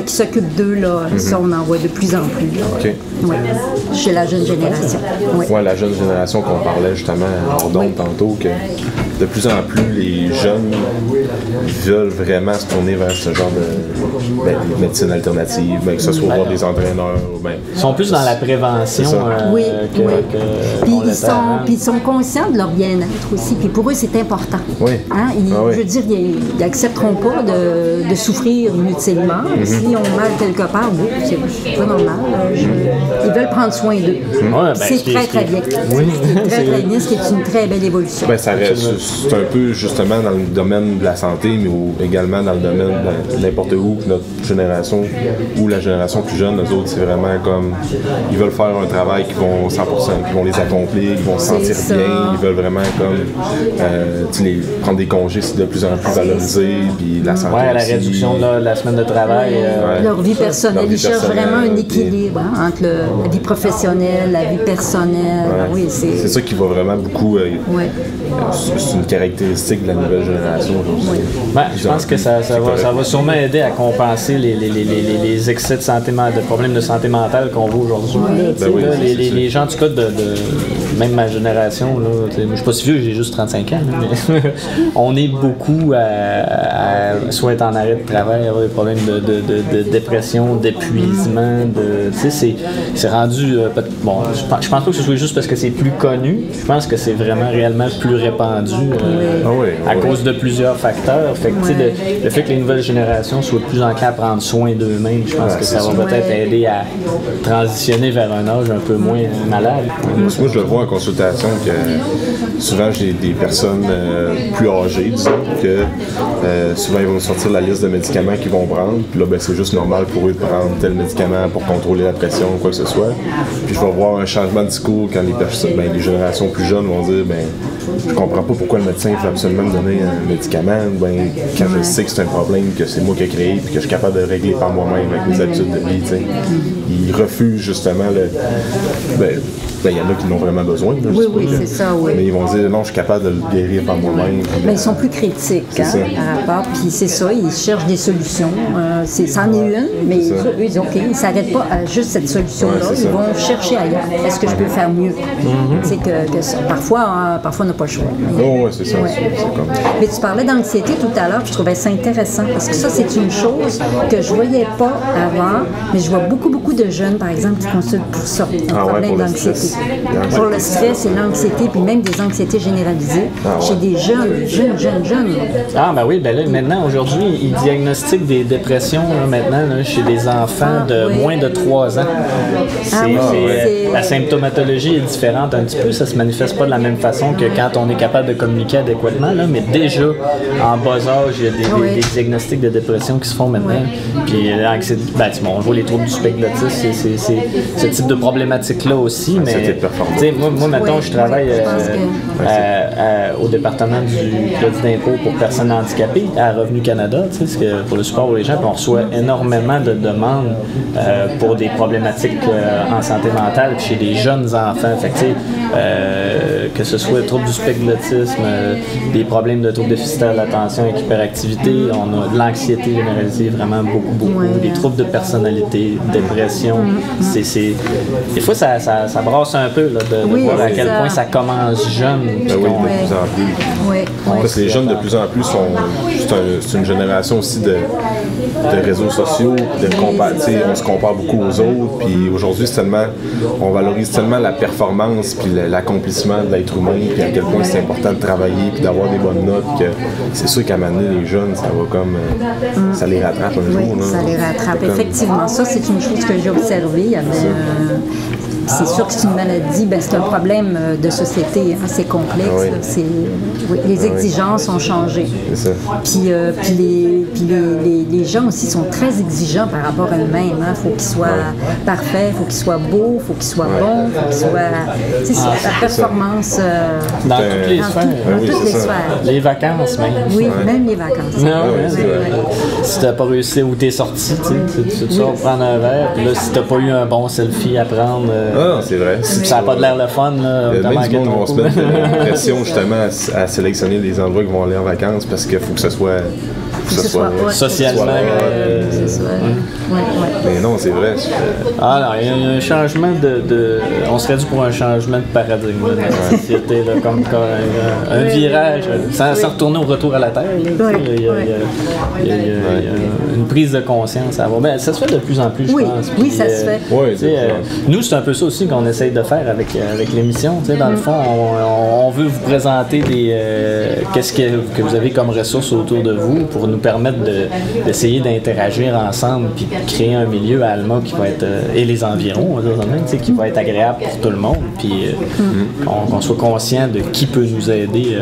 qui s'occupent d'eux, là. Ça, on en voit de plus en plus. OK. Ouais. Chez la jeune génération. Oui, la jeune génération qu'on parlait justement hors d'onde tantôt, que de plus en plus les jeunes veulent vraiment se tourner vers ce genre de médecine alternative, que ce soit voir des entraîneurs. Ils sont plus dans la prévention. Oui. Puis ils sont conscients de leur bien-être aussi. Puis pour eux, c'est important. Oui. Hein? Je veux dire, ils n'accepteront pas de souffrir inutilement. S'ils ont mal quelque part, c'est pas normal. Ils veulent prendre soin d'eux. C'est très, très bien. Oui. C'est très, très bien, ce qui est une très belle évolution. Ça reste, c'est un peu justement dans le domaine de la santé, mais également dans le domaine de n'importe où, notre génération ou la génération plus jeune, eux autres, c'est vraiment comme ils veulent faire un travail qui vont 100%, qui vont les accomplir, qui vont se sentir bien, ils veulent vraiment comme prendre des congés, c'est de plus en plus valorisé, puis la santé la réduction de la semaine de travail. Leur vie personnelle, ils cherchent vraiment un équilibre entre la vie professionnelle, la vie personnelle. Oui, c'est ça qui va vraiment beaucoup. C'est une caractéristique de la nouvelle génération aujourd'hui. Je pense que ça va sûrement aider à compenser les excès de problèmes de santé mentale qu'on voit aujourd'hui. Les gens, en tout cas, de même ma génération, là, moi je suis pas si vieux, j'ai juste 35 ans, mais on est beaucoup à soit être en arrêt de travail, avoir des problèmes de dépression, d'épuisement, c'est rendu... je pense pas que ce soit juste parce que c'est plus connu, je pense que c'est vraiment réellement plus répandu à cause de plusieurs facteurs. Fait que, le fait que les nouvelles générations soient de plus enclins à prendre soin d'eux-mêmes, je pense que ça va peut-être aider à transitionner vers un âge un peu moins malade. Moi, je le vois en consultation que souvent j'ai des personnes plus âgées, disons, que souvent ils vont sortir la liste de médicaments qu'ils vont prendre, puis là, c'est juste normal pour eux de prendre tel médicament pour contrôler la pression ou quoi que ce soit. Puis je vais voir un changement de discours quand les générations plus jeunes vont dire, je comprends pas pourquoi le médecin veut absolument me donner un médicament, ben, quand je sais que c'est un problème, que c'est moi qui ai créé, puis que je suis capable de régler par moi-même avec mes habitudes de vie, tu sais. Ils refusent justement il y en a qui en ont vraiment besoin. Là, oui, c'est ça, oui. Mais ils vont dire, non, je suis capable de le guérir par moi-même. Mais ils sont plus critiques par rapport, puis c'est ça, ils cherchent des solutions. C'en est une, mais eux, ils disent, OK, ils ne s'arrêtent pas à juste cette solution-là, ils vont chercher ailleurs. Est-ce que je peux le faire mieux? C'est que ça. Parfois, on n'a pas le choix. Oui, c'est ça. Ouais. C'est comme... Mais tu parlais d'anxiété tout à l'heure, je trouvais ça intéressant, parce que ça, c'est une chose que je ne voyais pas avant, mais je vois beaucoup de jeunes, par exemple, qui consultent pour ça, un problème d'anxiété. Pour le stress et l'anxiété, puis même des anxiétés généralisées, chez des jeunes. Ah, ben oui, ben là, maintenant, aujourd'hui, ils diagnostiquent des dépressions, là, maintenant, là, chez des enfants de moins de 3 ans. La symptomatologie est différente un petit peu, ça se manifeste pas de la même façon que quand on est capable de communiquer adéquatement, là, mais déjà, en bas âge, il y a des diagnostics de dépression qui se font maintenant. Puis l'anxiété, on voit les troubles du spectre d'autisme, c'est ce type de problématique-là aussi, mais moi, maintenant, je travaille au département du crédit d'impôt pour personnes handicapées à Revenu Canada, pour le support aux gens, puis on reçoit énormément de demandes pour des problématiques en santé mentale chez des jeunes enfants. Fait que ce soit troubles du spectre de l'autisme, des problèmes de troubles déficitaires de l'attention avec hyperactivité, on a de l'anxiété généralisée, vraiment beaucoup, des troubles de personnalité, dépression. Des fois, ça brasse un peu là, de voir à quel point ça commence jeune. De plus en plus. Parce que les jeunes de plus en plus c'est une génération aussi de réseaux sociaux, on se compare beaucoup aux autres, puis aujourd'hui on valorise tellement la performance puis l'accomplissement de l'être humain, puis à quel point c'est important de travailler puis d'avoir des bonnes notes, que c'est sûr qu'à un moment donné, les jeunes, ça va comme ça les rattrape un jour. Oui, ça les rattrape. Effectivement, ça c'est une chose que j'ai observée. C'est sûr que c'est une maladie, c'est un problème de société, c'est complexe. Les exigences ont changé. C'est ça. Puis les gens aussi sont très exigeants par rapport à eux-mêmes. Il faut qu'ils soient parfaits, il faut qu'ils soient beaux, il faut qu'ils soient bons, il faut qu'ils soient... C'est ça, la performance... Dans toutes les sphères. Dans toutes les sphères. Les vacances même. Oui, même les vacances. Si t'as pas réussi où t'es sorti, tu sors prendre un verre, puis là, si t'as pas eu un bon selfie à prendre... Non, c'est vrai. Ça n'a pas de l'air le fun, là. Même du monde vont se mettre la pression justement à sélectionner les endroits qui vont aller en vacances parce qu'il faut que ce soit socialement. Mais non, c'est vrai. Ah non, il y a un changement on serait dû pour un changement de paradigme dans la société, là, comme un virage, sans retourner au retour à la Terre. Il y a une prise de conscience à avoir. Ça se fait de plus en plus, je pense. Oui, ça se fait. Nous, c'est un peu ça aussi qu'on essaye de faire avec l'émission. Dans le fond, on veut vous présenter qu'est-ce que vous avez comme ressources autour de vous pour nous permettre d'essayer d'interagir ensemble puis de créer un milieu à Alma qui va être, et les environs, on va dire même, qui va être agréable pour tout le monde, puis qu'on soit conscient de qui peut nous aider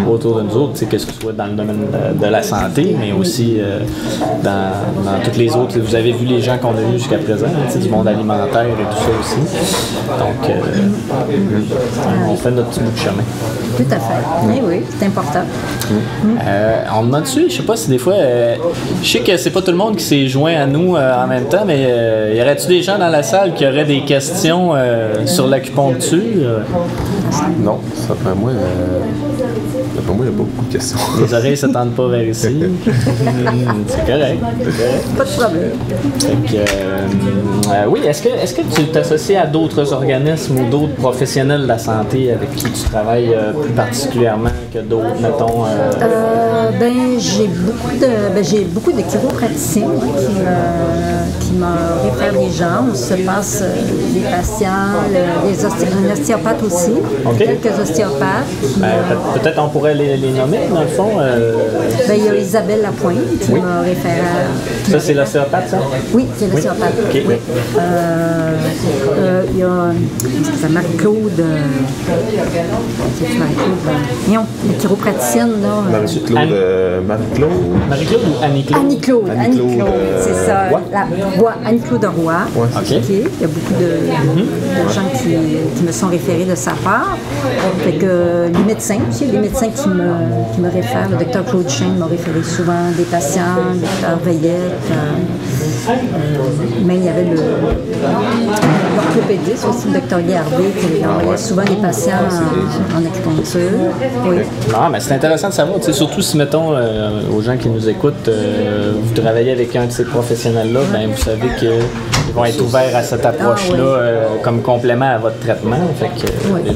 autour de nous autres, que ce soit dans le domaine de la santé, mais aussi dans toutes les autres. Vous avez vu les gens qu'on a vus jusqu'à présent, du monde alimentaire et tout ça aussi. Donc, on fait notre petit bout de chemin. Tout à fait. Oui, c'est important. On demande dessus, je sais pas si des fois, je sais que c'est pas tout le monde qui s'est joint à nous en même temps, mais y aurait-tu des gens dans la salle qui auraient des questions sur l'acupuncture? Non, ça fait moi. Pour moi, il n'y a pas beaucoup de questions. Les oreilles ne s'attendent pas vers ici. C'est correct. Pas de problème. Oui, est-ce que tu t'associes à d'autres organismes ou d'autres professionnels de la santé avec qui tu travailles plus particulièrement que d'autres, mettons? J'ai beaucoup de chiropraticiens qui me réfèrent les gens. On se passe des patients, un ostéopathe aussi. Okay. Quelques ostéopathes. Peut-être on pourrait pourrais les nommer, dans le fond. Ben, il y a Isabelle Lapointe qui m'a référé à... Ça, c'est l'ostéopathe, ça? Oui, c'est l'ostéopathe. OK. Oui. Il y a Marie-Claude... Voyons, une chiropraticienne, là. Marie-Claude. Marie-Claude ou Annie-Claude? Annie-Claude, c'est ça. Annie-Claude Roy. Ouais, OK. Il y a beaucoup de gens qui me sont référés de sa part. Fait que les médecins aussi, il y a des médecins qui me réfèrent. Le docteur Claude Chêne m'a référé souvent des patients, le docteur Veillette. Même il y avait l'orthopédiste aussi, le docteur Gardé, qui envoyait souvent des patients en acupuncture. Oui. Ah, mais c'est intéressant de savoir, surtout si, mettons, aux gens qui nous écoutent, vous travaillez avec un de ces professionnels-là, ben, vous savez qu'ils vont être ouverts à cette approche-là comme complément à votre traitement. Fait que,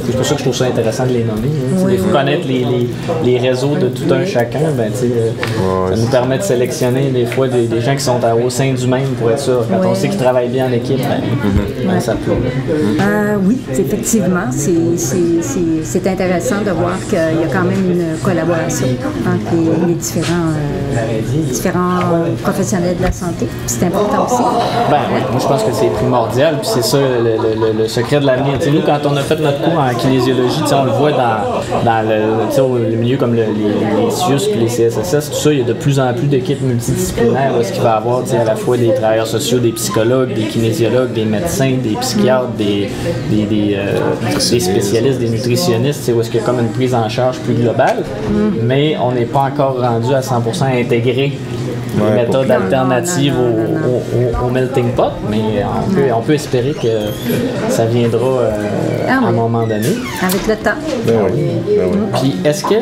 c'est pour ça que je trouve ça intéressant de les nommer. Il faut connaître les réseaux de tout un chacun. Ben, ça nous permet de sélectionner des fois des gens qui sont au sein du même pour être sûr. Quand on sait qu'ils travaillent bien en équipe, ben, ça peut. Oui, effectivement. C'est intéressant de voir qu'il y a quand même une collaboration entre les différents professionnels de la santé. C'est important aussi. Ben oui, moi je pense que c'est primordial, puis c'est ça le secret de l'avenir. Nous, quand on a fait notre cours en kinésiologie, on le voit dans le milieu comme les CIUS et les CSSS, tout ça, il y a de plus en plus d'équipes multidisciplinaires, ce qui va avoir à la fois des travailleurs sociaux, des psychologues, des kinésiologues, des médecins, des psychiatres, des spécialistes, des nutritionnistes, où est-ce qu'il y a comme une prise en charge plus globale, mais on n'est pas encore rendu à 100% intégré les méthodes alternatives au melting pot, mais on peut espérer que ça viendra à un moment donné. Avec le temps. Ben oui. Puis, est-ce qu'il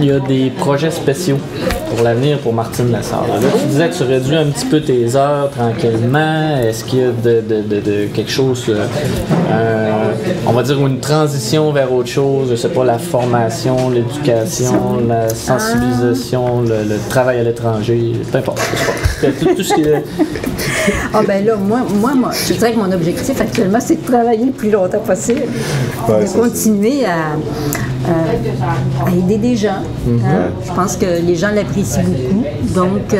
y a des projets spéciaux pour l'avenir pour Martine Lessard? Là, tu disais que tu réduis un petit peu tes heures tranquillement. Est-ce qu'il y a de quelque chose, on va dire, une transition vers autre chose? Je sais pas, la formation, l'éducation, la sensibilisation, le travail à l'étranger, peu importe. Tout ce qui est... Ah ben là, moi, je dirais que mon objectif actuellement, c'est de travailler le plus longtemps possible, de continuer à aider des gens. Je pense que les gens l'apprécient beaucoup, donc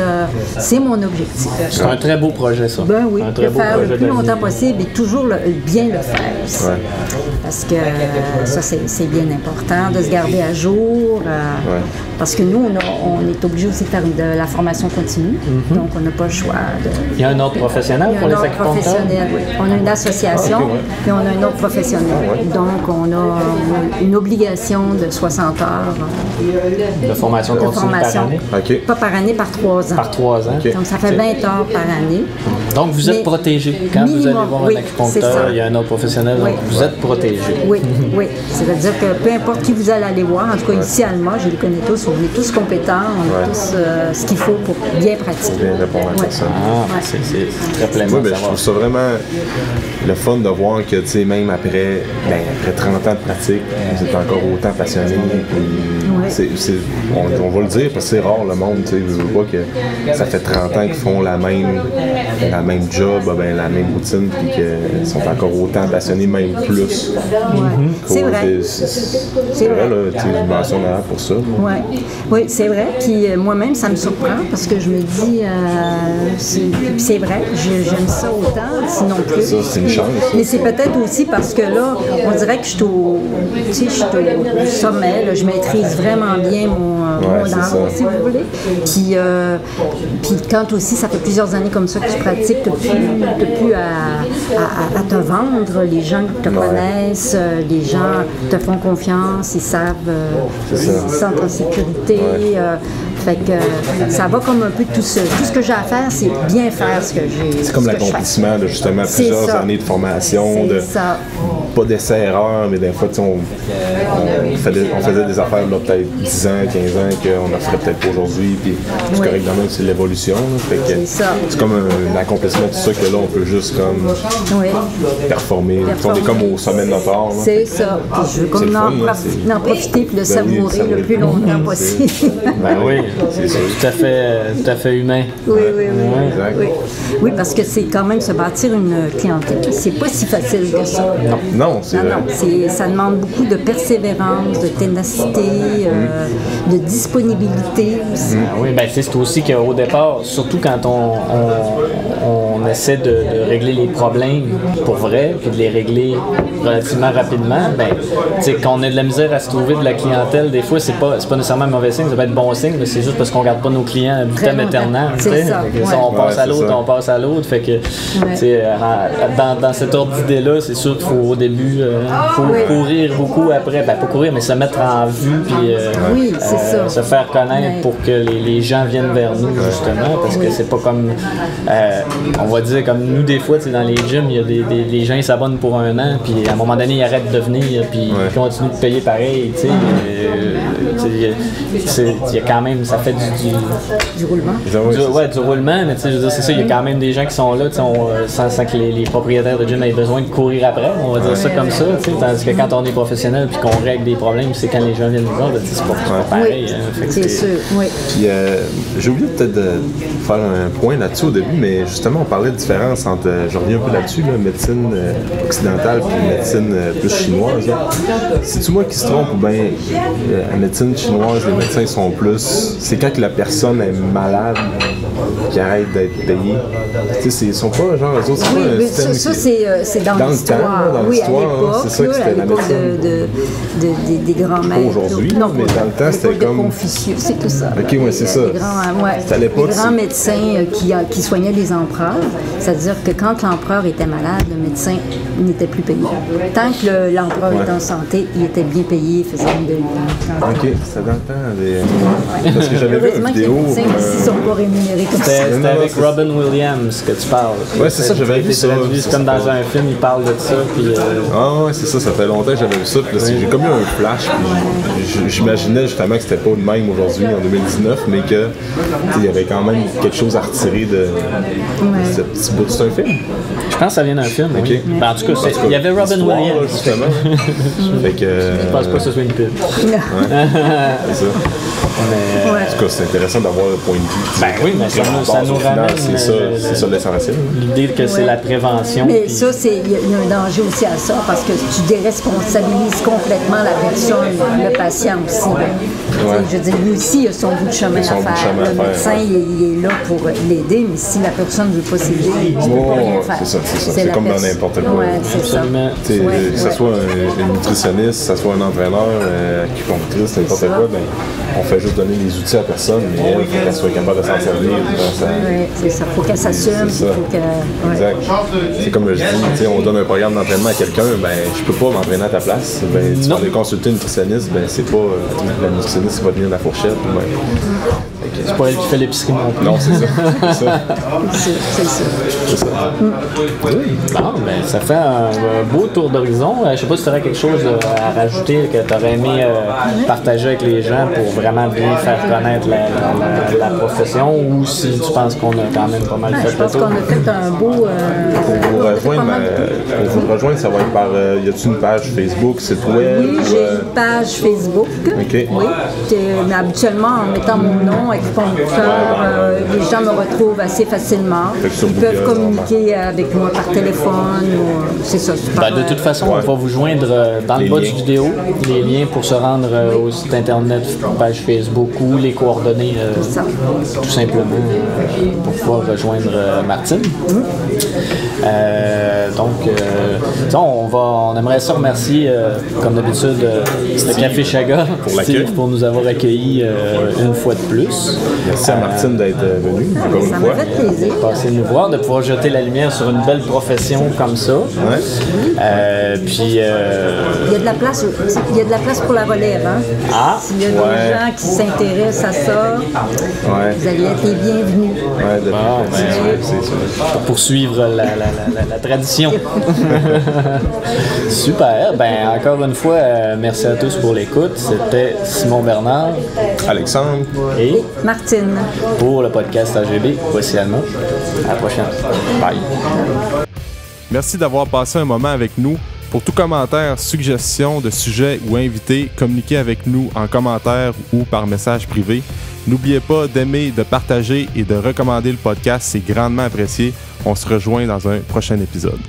c'est mon objectif. C'est un très beau projet, ça. Ben oui, un très beau faire projet le plus d'avenir. longtemps possible et toujours bien le faire. Parce que ça, c'est bien important de se garder à jour. Parce que nous, on est obligé aussi de faire de la formation continue, donc on n'a pas le choix. Il y a un ordre professionnel pour les acupuncteurs? Oui. On a une association, puis on a un ordre professionnel. Donc, on a une obligation de 60 heures De formation continue par année? OK. Pas par année, par 3 ans. Par 3 ans. Donc, ça fait 20 heures par année. Donc, vous êtes protégé. Quand vous allez voir un acupuncteur, il y a un ordre professionnel, donc vous êtes protégé. Oui. C'est-à-dire que peu importe qui vous allez aller voir, en tout cas ici à Alma, je les connais tous, on est tous compétents, on a tous ce qu'il faut pour bien pratiquer. Bien répondre à ça. C'est très plaisant de Je savoir. trouve ça vraiment le fun de voir que, tu sais, même après 30 ans de pratique, vous êtes encore autant passionné. On va le dire parce que c'est rare le monde, tu sais, je veux pas que ça fait 30 ans qu'ils font la même job, la même routine, puis qu'ils sont encore autant passionnés, même plus. C'est vrai. C'est vrai, là, tu sais, je mentionne pour ça. Oui, c'est vrai. Puis moi-même, ça me surprend parce que je me dis, c'est vrai, j'aime ça autant, sinon plus. Ça, c'est une chance. Mais c'est peut-être aussi parce que là, on dirait que je suis au sommet, là, je maîtrise vraiment bien mon art, si vous voulez. Puis quand aussi, ça fait plusieurs années comme ça que tu pratiques, tu n'as plus à te vendre. Les gens te connaissent, les gens te font confiance, ils savent, ils se sentent en sécurité. Fait que ça va comme un peu tout ça. Tout ce que j'ai à faire, c'est bien faire ce que j'ai. C'est comme l'accomplissement de justement plusieurs années de formation, pas d'essai-erreur, mais des fois, on faisait des affaires là, peut-être 10 ans, 15 ans qu'on ne ferait peut-être pas aujourd'hui, puis c'est correct dans même, c'est l'évolution. Fait que c'est comme un accomplissement de tout ça que là, on peut juste comme performer. On est comme au sommet de notre art. C'est ça. Puis je veux comme en profiter et le savourer le plus longtemps possible. Ben oui, C'est sûr. Tout à fait humain. Oui, Exact. oui, parce que c'est quand même se bâtir une clientèle. C'est pas si facile que ça. Non, c'est vrai. Ça demande beaucoup de persévérance, de ténacité, de disponibilité aussi. Oui, ben c'est aussi qu'au départ, surtout quand on essaie de régler les problèmes pour vrai, puis de les régler relativement rapidement, ben, quand on a de la misère à se trouver de la clientèle, des fois, c'est pas nécessairement un mauvais signe, ça peut être bon signe, mais c'est juste parce qu'on garde pas nos clients à vitam aeternam. C'est ça. On passe à l'autre, on passe à l'autre. Fait que, dans cette ordre d'idée-là, c'est sûr qu'il faut au début courir beaucoup après. Ben, pas courir, mais se mettre en vue, puis se faire connaître pour que les gens viennent vers nous, justement, parce que c'est pas comme, on va dire, comme nous, des fois, dans les gyms, il y a les gens ils s'abonnent pour un an, puis à un moment donné, ils arrêtent de venir, puis ils continuent de payer pareil, tu sais. Il y a quand même, ça fait du roulement. Du roulement, mais tu sais, je veux dire, c'est ça, il y a quand même des gens qui sont là, sans que les propriétaires de gym aient besoin de courir après, on va dire ça comme ça, tu sais, tandis que quand on est professionnel puis qu'on règle des problèmes, c'est quand les gens viennent nous voir, c'est pas pareil. Oui, hein, c'est sûr, oui. Puis j'ai oublié peut-être de faire un point là-dessus au début, mais justement, on parlait de différence entre, je reviens un peu là-dessus, médecine occidentale puis médecine plus chinoise. C'est-tu moi qui se trompe ou bien la médecine chinoise, les médecins sont plus... C'est quand que la personne est malade qui arrête d'être payée. Tu sais, ils sont pas genre eux autres, c'est pas un système ça c'est dans l'histoire. Dans l'histoire, c'est ça que c'était la médecine. Des grands maîtres. Aujourd'hui, mais dans le temps, c'était comme... Confucius, c'est tout ça. Ok, ouais, c'est ça. C'était à l'époque. Les grands médecins qui soignaient les empereurs, c'est-à-dire que quand l'empereur était malade, le médecin n'était plus payé. Tant que l'empereur était en santé, il était bien payé, il faisait une belle vie. Ok, c'était dans le temps. Parce que j'avais vu une vidéo. Les médecins ici sont pas rémunérés comme ça. C'était avec Robin Williams que tu parles. Ouais, c'est ça, j'avais vu ça. C'est comme dans un film, il parle de ça. Puis, ah ouais, c'est ça, ça fait longtemps que j'avais vu ça. Puis j'ai comme eu un flash. Puis j'imaginais justement que c'était pas le même aujourd'hui, en 2019, mais que il y avait quand même quelque chose à retirer de ce petit bout. C'est un film? Je pense que ça vient d'un film. Okay. Oui. Ben, en tout cas, il y avait Robin Williams. Justement. Fait que, je pense pas que ce soit une pub. Ouais, c'est ça. Mais, en tout cas, c'est intéressant d'avoir le point de vue. Ben oui, mais ça nous ramène. C'est ça l'essentiel. L'idée que c'est la prévention. Mais ça, il y a un danger aussi à ça parce que tu déresponsabilises complètement la personne, le patient aussi. Je veux dire, lui aussi, il a son bout de chemin à faire. Le médecin, il est là pour l'aider, mais si la personne ne veut pas s'aider, il ne peut pas rien faire. C'est ça. C'est comme dans n'importe quoi. Ouais, c'est ça. Que ce soit un nutritionniste, que ce soit un entraîneur, acupuncturiste, n'importe quoi, ben, on fait juste donner les outils à la personne, mais elle, il faut qu'elle soit capable de s'en servir. Oui, c'est ça. Il faut qu'elle s'assume. Exact. C'est comme je dis, on donne un programme d'entraînement à quelqu'un, ben, je peux pas m'entraîner à ta place. Ben, tu vas aller consulter une nutritionniste, ben, c'est pas la nutritionniste qui va tenir la fourchette. Ben, c'est pas elle qui fait l'épicerie non plus. Non, c'est ça. C'est ça. Bon, ben, ça fait un beau tour d'horizon. Je sais pas si tu aurais quelque chose à rajouter que tu aurais aimé partager avec les gens pour vraiment bien faire connaître la profession, ou si tu penses qu'on a quand même pas mal fait le tour. Je pense qu'on a fait un beau... Pour vous rejoindre, ça va être par... y a-t-il une page Facebook, site web? Oui, j'ai une page Facebook. OK. Oui. Mais habituellement, en mettant mon nom, acupuncteur, les gens me retrouvent assez facilement. Ils peuvent communiquer avec moi par téléphone. C'est ça. De toute façon, on va vous joindre dans le bas de vidéo les liens pour se rendre au site internet, page Facebook ou les coordonnées tout simplement pour pouvoir rejoindre Martine. On aimerait ça remercier comme d'habitude le Café Chaga pour nous avoir accueillis une fois de plus. Merci à Martine d'être venue encore une fois. Ça m'a fait plaisir. Passer nous voir, de pouvoir jeter la lumière sur une belle profession comme ça. Puis il y a de la place. Il y a de la place pour la relève. Hein? S'il y a des gens qui s'intéressent à ça, vous allez être les bienvenus. C'est ça. Pour poursuivre la tradition. Super. Ben encore une fois, merci à tous pour l'écoute. C'était Simon Bernard, Alexandre et Martine pour le podcast AGB. Voici Alma. À la prochaine. Bye. Merci d'avoir passé un moment avec nous. Pour tout commentaire, suggestion de sujet ou invité, communiquez avec nous en commentaire ou par message privé. N'oubliez pas d'aimer, de partager et de recommander le podcast, c'est grandement apprécié. On se rejoint dans un prochain épisode.